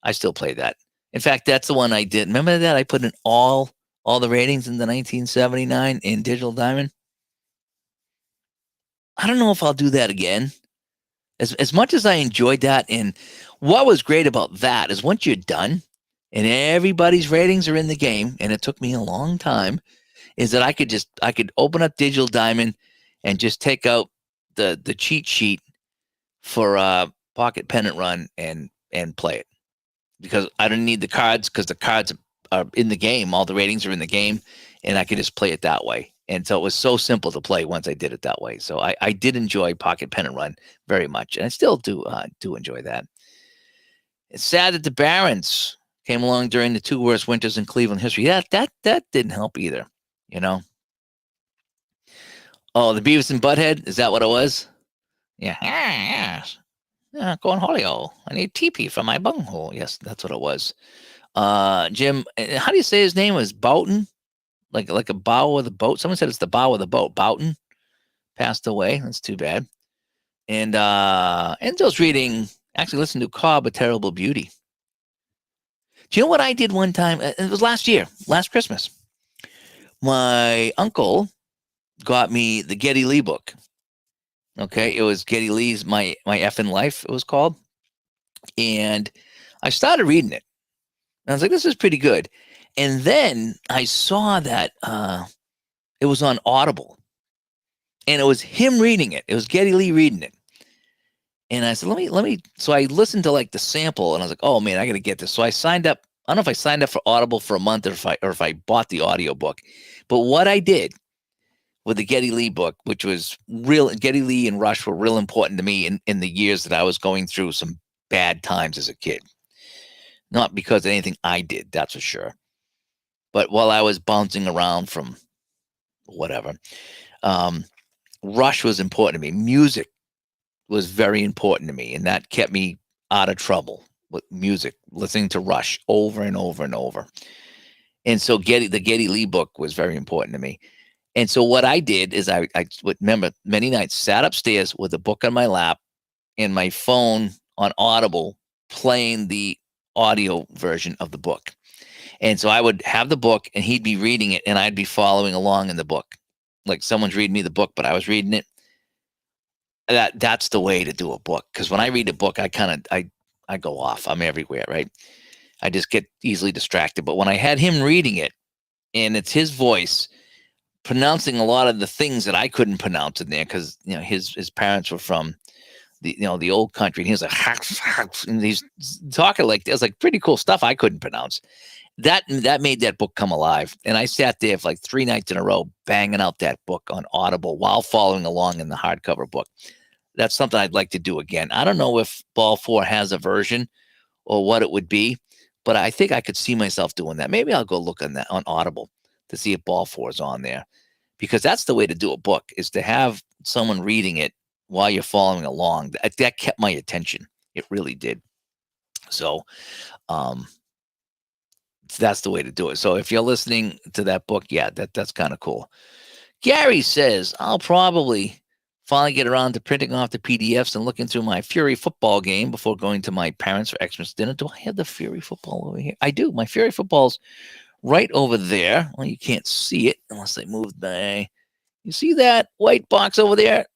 I still play that. In fact, that's the one I did. Remember that? I put in all the ratings in the 1979 in Digital Diamond. I don't know if I'll do that again. As much as I enjoyed that, and what was great about that is once you're done and everybody's ratings are in the game, and it took me a long time, is that I could open up Digital Diamond and just take out the cheat sheet for Pocket Pennant Run and play it, because I don't need the cards, because the cards are in the game, all the ratings are in the game, and I could just play it that way. And so it was so simple to play once I did it that way. So I did enjoy Pocket Pennant Run very much, and I still do enjoy that. It's sad that the Barons came along during the 2 worst winters in Cleveland history. Yeah, that didn't help either. Oh, the Beavis and Butthead, is that what it was? Yeah. Yes. Yeah, cornholio. I need teepee for my bunghole. Yes, that's what it was. Jim, how do you say his name? Was Boughton? Like a bow of the boat. Someone said it's the bow of the boat. Boughton passed away. That's too bad. And Enzo's reading, actually listened to Cobb, A Terrible Beauty. Do you know what I did one time? It was last Christmas. My uncle got me the Geddy Lee book. Okay, it was Geddy Lee's My Effin' Life, it was called. And I started reading it. And I was like, this is pretty good. And then I saw that it was on Audible. And it was him reading it. It was Geddy Lee reading it. And I said, let me. So I listened to like the sample, and I was like, oh man, I got to get this. So I signed up. I don't know if I signed up for Audible for a month, or if I bought the audiobook. But what I did with the Geddy Lee book, which was real, Geddy Lee and Rush were real important to me in the years that I was going through some bad times as a kid. Not because of anything I did, that's for sure. But while I was bouncing around from whatever, Rush was important to me. Music was very important to me, and that kept me out of trouble with music, listening to Rush over and over and over. And so the Geddy Lee book was very important to me. And so what I did is I would remember many nights sat upstairs with a book on my lap and my phone on Audible playing the audio version of the book. And so I would have the book and he'd be reading it and I'd be following along in the book. Like someone's reading me the book, but I was reading it. That's the way to do a book. Because when I read a book, I go off. I'm everywhere, right? I just get easily distracted. But when I had him reading it and it's his voice, pronouncing a lot of the things that I couldn't pronounce in there because his parents were from the old country, and he was like and he's talking like there's like pretty cool stuff I couldn't pronounce. That made that book come alive, and I sat there for like 3 nights in a row banging out that book on Audible while following along in the hardcover book. That's something I'd like to do again. I don't know if Ball 4 has a version or what it would be, but I think I could see myself doing that. Maybe I'll go look on that on Audible to see if Ball 4 is on there, because that's the way to do a book, is to have someone reading it while you're following along. That kept my attention. It really did. So that's the way to do it. So if you're listening to that book, yeah, that's kind of cool. Gary says, I'll probably finally get around to printing off the PDFs and looking through my Fury football game before going to my parents for Xmas dinner. Do I have the Fury football over here? I do. My Fury football's right over there. Well, you can't see it unless I move the. You see that white box over there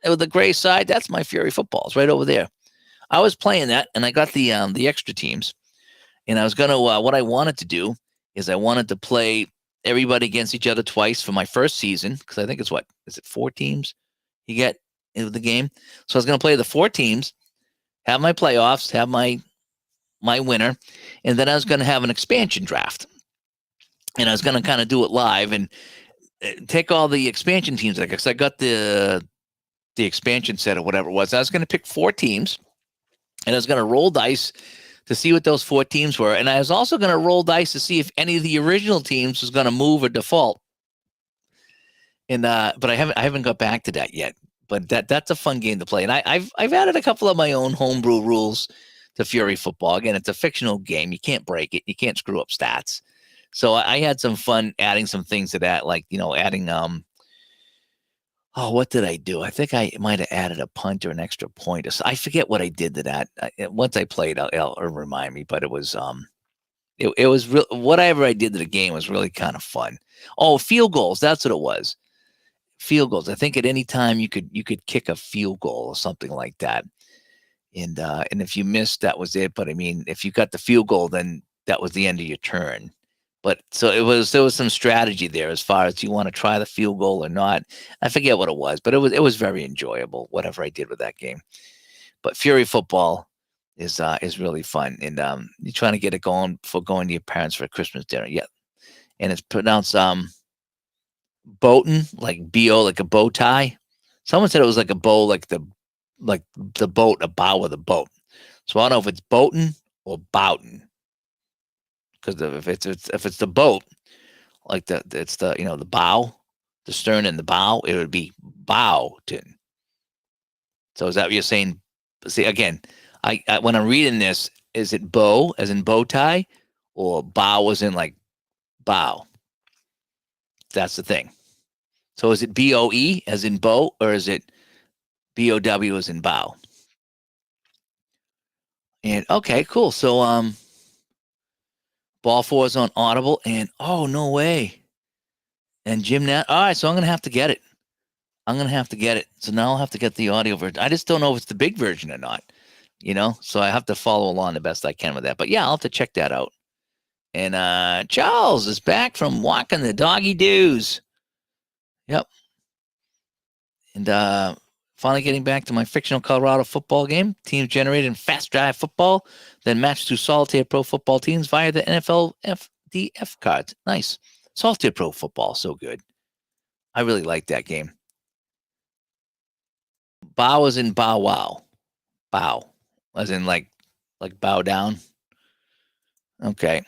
with the gray side? That's my Fury footballs right over there. I was playing that, and I got the extra teams, and I was gonna. What I wanted to do is I wanted to play everybody against each other twice for my first season, because I think it's what is it 4 teams you get into the game. So I was gonna play the 4 teams, have my playoffs, have my winner, and then I was gonna have an expansion draft, and I was gonna kind of do it live and take all the expansion teams. I guess I got the expansion set or whatever it was. I was going to pick 4 teams, and I was going to roll dice to see what those 4 teams were. And I was also going to roll dice to see if any of the original teams was going to move or default. And but I haven't got back to that yet. But that's a fun game to play. And I've added a couple of my own homebrew rules to Fury Football. Again, it's a fictional game. You can't break it. You can't screw up stats. So I had some fun adding some things to that, like adding what did I do? I think I might have added a punt or an extra point. I forget what I did to that. Once I played, it'll remind me. But it was it was real. Whatever I did to the game was really kind of fun. Oh, field goals. That's what it was. Field goals. I think at any time you could kick a field goal or something like that. And if you missed, that was it. But I mean, if you got the field goal, then that was the end of your turn. But so there was some strategy there as far as, do you want to try the field goal or not? I forget what it was, but it was very enjoyable, whatever I did with that game. But Fury Football is really fun, and you're trying to get it going before going to your parents for a Christmas dinner. Yeah, and it's pronounced Boatin, like B-O, like a bow tie. Someone said it was like a bow, like the boat, a bow of the boat. So I don't know if it's Boatin or Boughton. Because if it's the boat, like it's the the bow, the stern and the bow, it would be Bowton. So is that what you're saying? See, again, I when I'm reading this, is it bow as in bow tie, or bow as in like bow? That's the thing. So is it BOE as in bow, or is it BOW as in bow? And okay, cool. So Ball 4 is on Audible, and oh, no way. And Gymnast. All right, so I'm going to have to get it. So now I'll have to get the audio version. I just don't know if it's the big version or not, so I have to follow along the best I can with that. But yeah, I'll have to check that out. And Charles is back from walking the doggy doos. Yep. And finally getting back to my fictional Colorado football game. Teams generated in fast drive football, then matched to solitaire pro football teams via the NFL FDF cards. Nice. Solitaire pro football, so good. I really like that game. Bow as in bow wow. Bow. As in like bow down. Okay.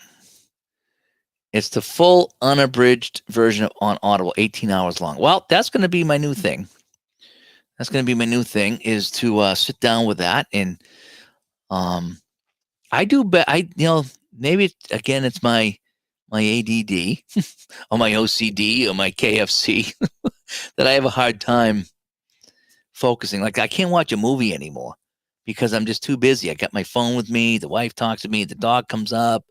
It's the full unabridged version on Audible, 18 hours long. Well, that's going to be my new thing. Is to sit down with that. And I do bet maybe again it's my ADD or my OCD or my KFC that I have a hard time focusing. Like, I can't watch a movie anymore because I'm just too busy. I got my phone with me. The wife talks to me. The dog comes up.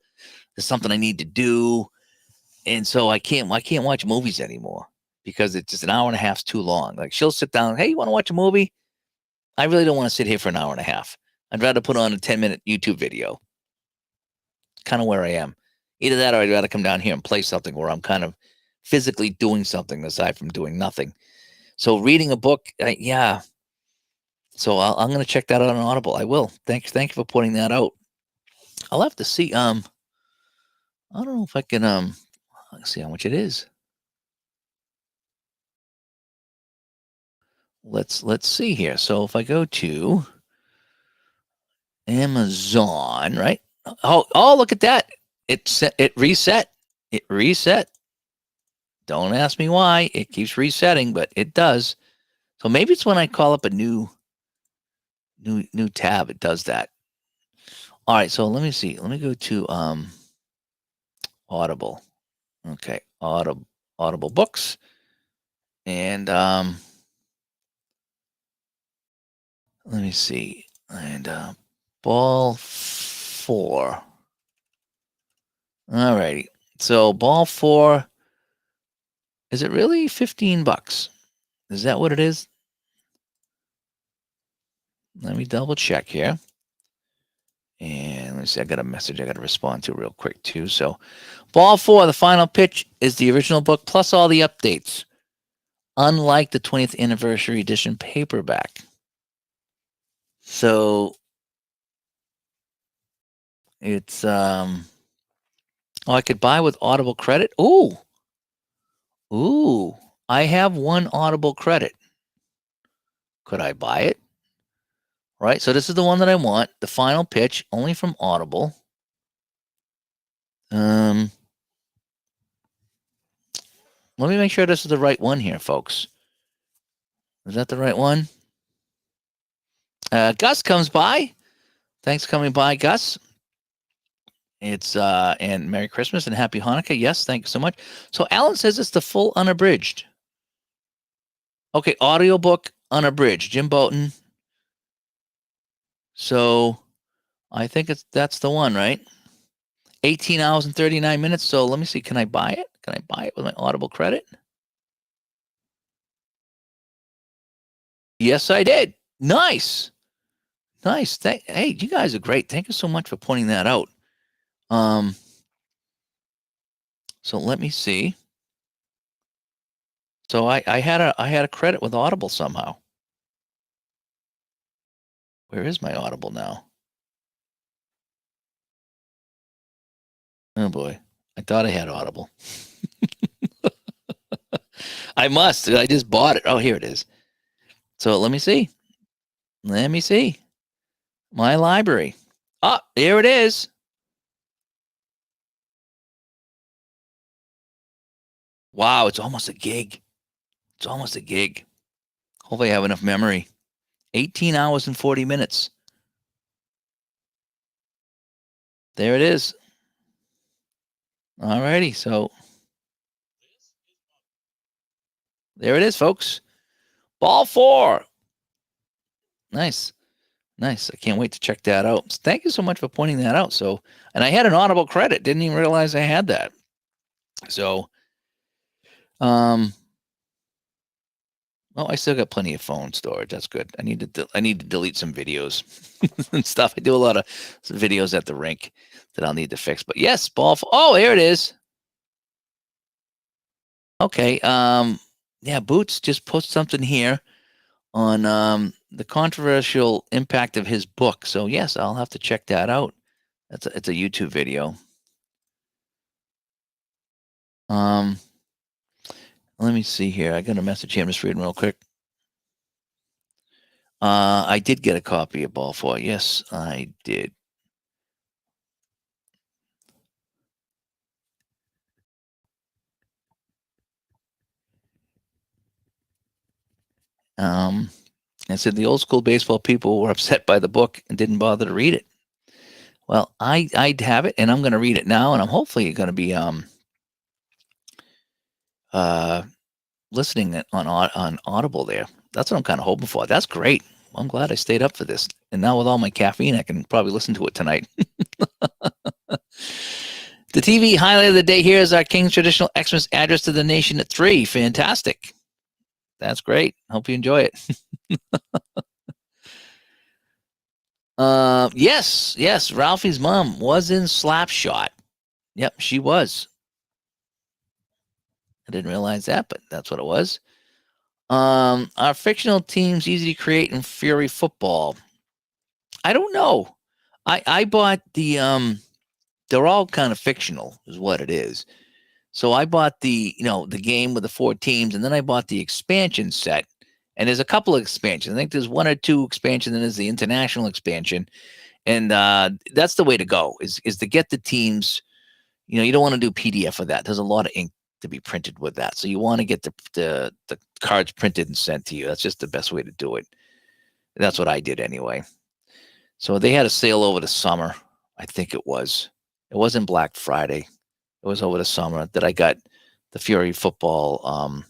There's something I need to do. And so I can't watch movies anymore because it's just an hour and a half too long. Like, she'll sit down. Hey, you want to watch a movie? I really don't want to sit here for an hour and a half. I'd rather put on a 10-minute YouTube video. Kind of where I am. Either that or I'd rather come down here and play something where I'm kind of physically doing something aside from doing nothing. So reading a book, yeah. So I'm going to check that out on Audible. I will. Thank you for pointing that out. I'll have to see. I don't know if I can see how much it is. Let's see here. So if I go to Amazon, right? Oh, look at that. It reset. It reset. Don't ask me why. It keeps resetting, but it does. So maybe it's when I call up a new tab, it does that. All right, so let me see. Let me go to Audible. Okay, Audible books. And let me see. And Ball 4. All righty. So Ball 4, is it really $15? Is that what it is? Let me double check here. And let me see, I got a message I got to respond to real quick too. So Ball 4, the final pitch, is the original book plus all the updates, unlike the 20th anniversary edition paperback. So it's I could buy with Audible credit. Ooh, I have one Audible credit. Could I buy it? Right. So this is the one that I want. The final pitch, only from Audible. Let me make sure this is the right one here, folks. Is that the right one? Gus comes by. Thanks for coming by, Gus. It's and Merry Christmas and Happy Hanukkah. Yes, thank you so much. So Alan says it's the full unabridged. Okay, audiobook unabridged. Jim Bolton. So I think that's the one, right? 18 hours and 39 minutes. So let me see. Can I buy it? Can I buy it with my Audible credit? Yes, I did. Nice. Nice. Hey, you guys are great. Thank you so much for pointing that out. So let me see. So I had a credit with Audible somehow. Where is my Audible now? Oh boy. I thought I had Audible. I must. I just bought it. Oh, here it is. So let me see. Let me see. My library. Oh, here it is. Wow, it's almost a gig. It's almost a gig. Hopefully I have enough memory. 18 hours and 40 minutes. There it is. All righty. So there it is, folks. Ball 4. Nice. Nice. I can't wait to check that out. Thank you so much for pointing that out. So, and I had an Audible credit. Didn't even realize I had that. So, well, I still got plenty of phone storage. That's good. I need to delete some videos and stuff. I do a lot of videos at the rink that I'll need to fix. But yes, Ball 4. Oh, here it is. Okay. Yeah, Boots just posted something here on the controversial impact of his book. So yes, I'll have to check that out. It's a YouTube video. Let me see here. I got a message here. I'm just reading real quick. I did get a copy of Ball 4. Yes, I did. I said the old school baseball people were upset by the book and didn't bother to read it. Well, I have it, and I'm going to read it now, and I'm hopefully going to be listening on Audible there. That's what I'm kind of hoping for. That's great. I'm glad I stayed up for this. And now with all my caffeine, I can probably listen to it tonight. The TV highlight of the day here is our King's Traditional Xmas address to the nation at 3. Fantastic. That's great. Hope you enjoy it. Yes. Ralphie's mom was in Slapshot. Yep, she was. didn't realize that, but that's what it was. Are fictional teams easy to create in Fury Football? I don't know. I bought they're all kind of fictional, is what it is. So I bought the game with the 4 teams, and then I bought the expansion set. And there's a couple of expansions. I think there's 1 or 2 expansions, and there's the international expansion. And that's the way to go is to get the teams. You don't want to do PDF for that. There's a lot of ink to be printed with that. So you want to get the cards printed and sent to you. That's just the best way to do it. That's what I did anyway. So they had a sale over the summer. I think it was. It wasn't Black Friday. It was over the summer that I got the Fury Football,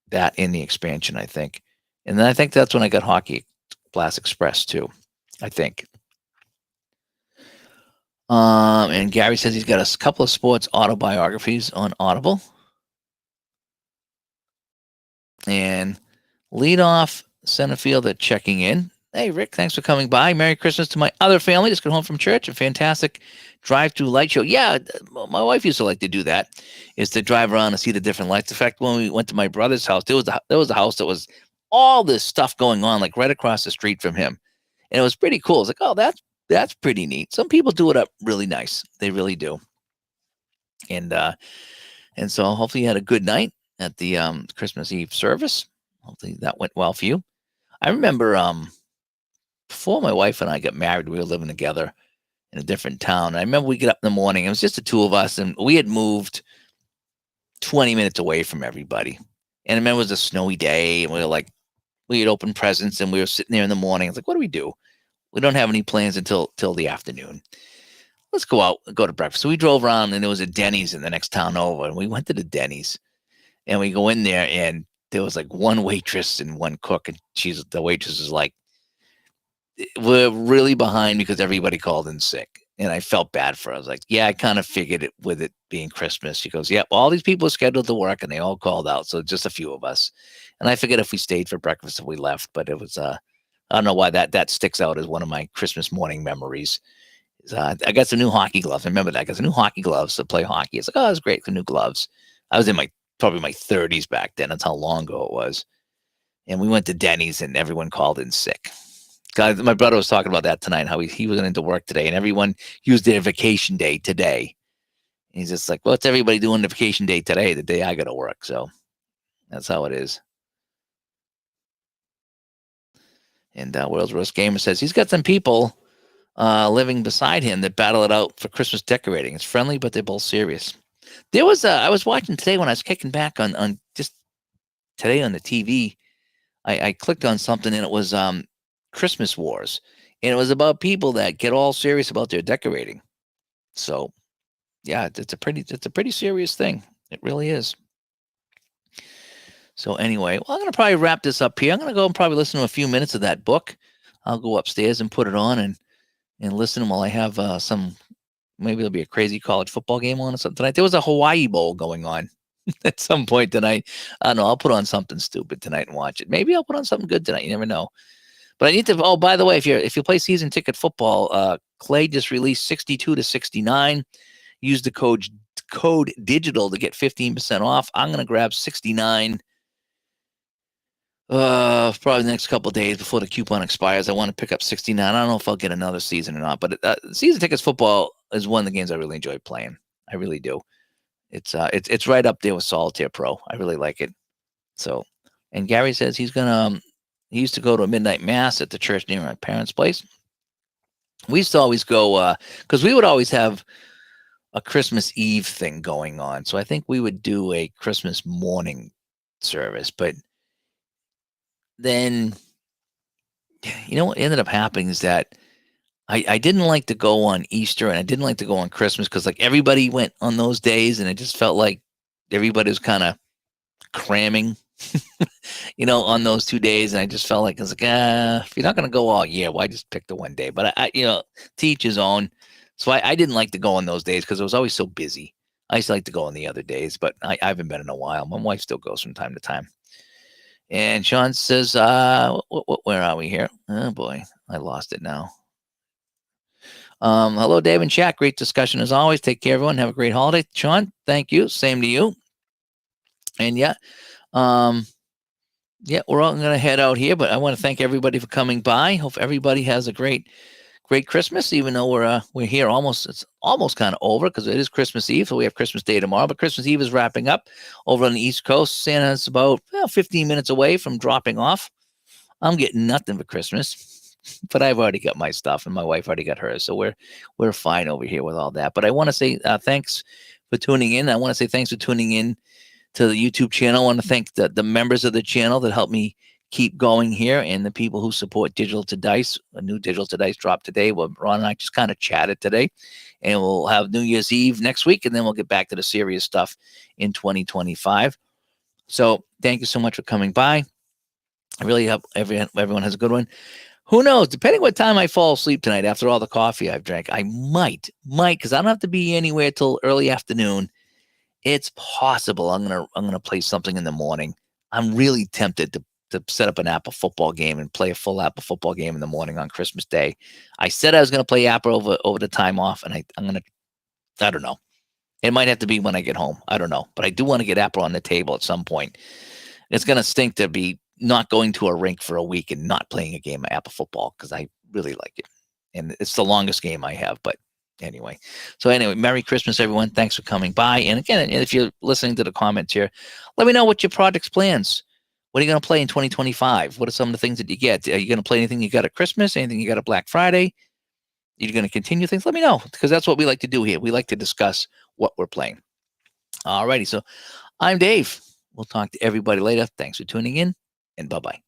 that in the expansion, I think. And then I think that's when I got Hockey Blast Express too, I think. And Gary says he's got a couple of sports autobiographies on Audible. And leadoff center fielder checking in. Hey, Rick, thanks for coming by. Merry Christmas to my other family. Just got home from church. A fantastic drive-through light show. Yeah, my wife used to like to do that, is to drive around and see the different lights. In fact, when we went to my brother's house, there was a house that was all this stuff going on, like right across the street from him. And it was pretty cool. It's like, oh, that's pretty neat. Some people do it up really nice. They really do. And so hopefully you had a good night at the Christmas Eve service. Hopefully that went well for you. I remember before my wife and I got married, we were living together in a different town. I remember we get up in the morning. It was just the 2 of us, and we had moved 20 minutes away from everybody. And I remember it was a snowy day, and we had opened presents, and we were sitting there in the morning. It's like, what do we do? We don't have any plans until the afternoon. Let's go out and go to breakfast. So we drove around, and there was a Denny's in the next town over, and we went to the Denny's, and we go in there, and there was like 1 waitress and 1 cook, and the waitress is like, we're really behind because everybody called in sick. And I felt bad for her. I was like, yeah, I kind of figured it with it being Christmas. She goes, yeah, well, all these people are scheduled to work and they all called out. So just a few of us. And I forget if we stayed for breakfast or we left, but it was, I don't know why that sticks out as one of my Christmas morning memories. I got some new hockey gloves. I remember that. I got some new hockey gloves to play hockey. It's like, oh, it's great. The new gloves. I was in probably my 30s back then. That's how long ago it was. And we went to Denny's and everyone called in sick. God, my brother was talking about that tonight, how he wasn't into work today, and everyone used their vacation day today. And he's just like, well, what's everybody doing the vacation day today, the day I got to work? So that's how it is. And World's Worst Gamer says he's got some people living beside him that battle it out for Christmas decorating. It's friendly, but they're both serious. There was I was watching today when I was kicking back on just today on the TV. I clicked on something, and it was Christmas Wars, and it was about people that get all serious about their decorating. So yeah, it's a pretty serious thing. It really is. So anyway, well, I'm going to probably wrap this up here. I'm going to go and probably listen to a few minutes of that book. I'll go upstairs and put it on and listen while I have maybe there'll be a crazy college football game on or something tonight. There was a Hawaii Bowl going on at some point tonight. I don't know. I'll put on something stupid tonight and watch it. Maybe I'll put on something good tonight. You never know. But I need to. Oh, by the way, if you play season ticket football, Clay just released 62-69. Use the code digital to get 15% off. I'm gonna grab 69. Probably the next couple of days before the coupon expires. I want to pick up 69. I don't know if I'll get another season or not, but season tickets football is one of the games I really enjoy playing. I really do. It's right up there with Solitaire Pro. I really like it. So, and Gary says he used to go to a midnight mass at the church near my parents' place. We used to always go because we would always have a Christmas Eve thing going on. So I think we would do a Christmas morning service, but then what ended up happening is that I didn't like to go on Easter and I didn't like to go on Christmas because like everybody went on those days and it just felt like everybody was kind of cramming, on those 2 days. And I just felt like, I was like, if you're not going to go all year, why just pick the one day? But I to each his own. So I didn't like to go on those days because it was always so busy. I used to like to go on the other days, but I haven't been in a while. My wife still goes from time to time. And Sean says, where are we here? Oh boy, I lost it now. Hello, Dave and chat. Great discussion as always. Take care, everyone. Have a great holiday. Sean, thank you. Same to you. And yeah, we're all going to head out here, but I want to thank everybody for coming by. Hope everybody has a great Christmas, even though we're here almost. It's almost kind of over because it is Christmas Eve, so we have Christmas Day tomorrow. But Christmas Eve is wrapping up over on the East Coast. Santa's about 15 minutes away from dropping off. I'm getting nothing for Christmas, but I've already got my stuff, and my wife already got hers, so we're fine over here with all that. But I want to say thanks for tuning in. I want to say thanks for tuning in to the YouTube channel. I want to thank the members of the channel that help me keep going here, and the people who support Digital to Dice. A new Digital to Dice dropped today. Well, Ron and I just kind of chatted today, and we'll have New Year's Eve next week, and then we'll get back to the serious stuff in 2025. So thank you so much for coming by. I really hope everyone has a good one. Who knows? Depending what time I fall asleep tonight after all the coffee I've drank, I might, because I don't have to be anywhere till early afternoon. It's possible I'm gonna play something in the morning. I'm really tempted to set up an Apple football game and play a full Apple football game in the morning on Christmas Day. I said I was gonna play Apple over the time off, and I don't know. It might have to be when I get home. I don't know, but I do want to get Apple on the table at some point. It's gonna stink to be not going to a rink for a week and not playing a game of Apple football because I really like it, and it's the longest game I have. But anyway, Merry Christmas, everyone. Thanks for coming by. And again, if you're listening to the comments here, let me know what your project's plans. What are you going to play in 2025? What are some of the things that you get? Are you going to play anything you got at Christmas? Anything you got at Black Friday? You're going to continue things? Let me know, because that's what we like to do here. We like to discuss what we're playing. All righty. So I'm Dave. We'll talk to everybody later. Thanks for tuning in, and bye-bye.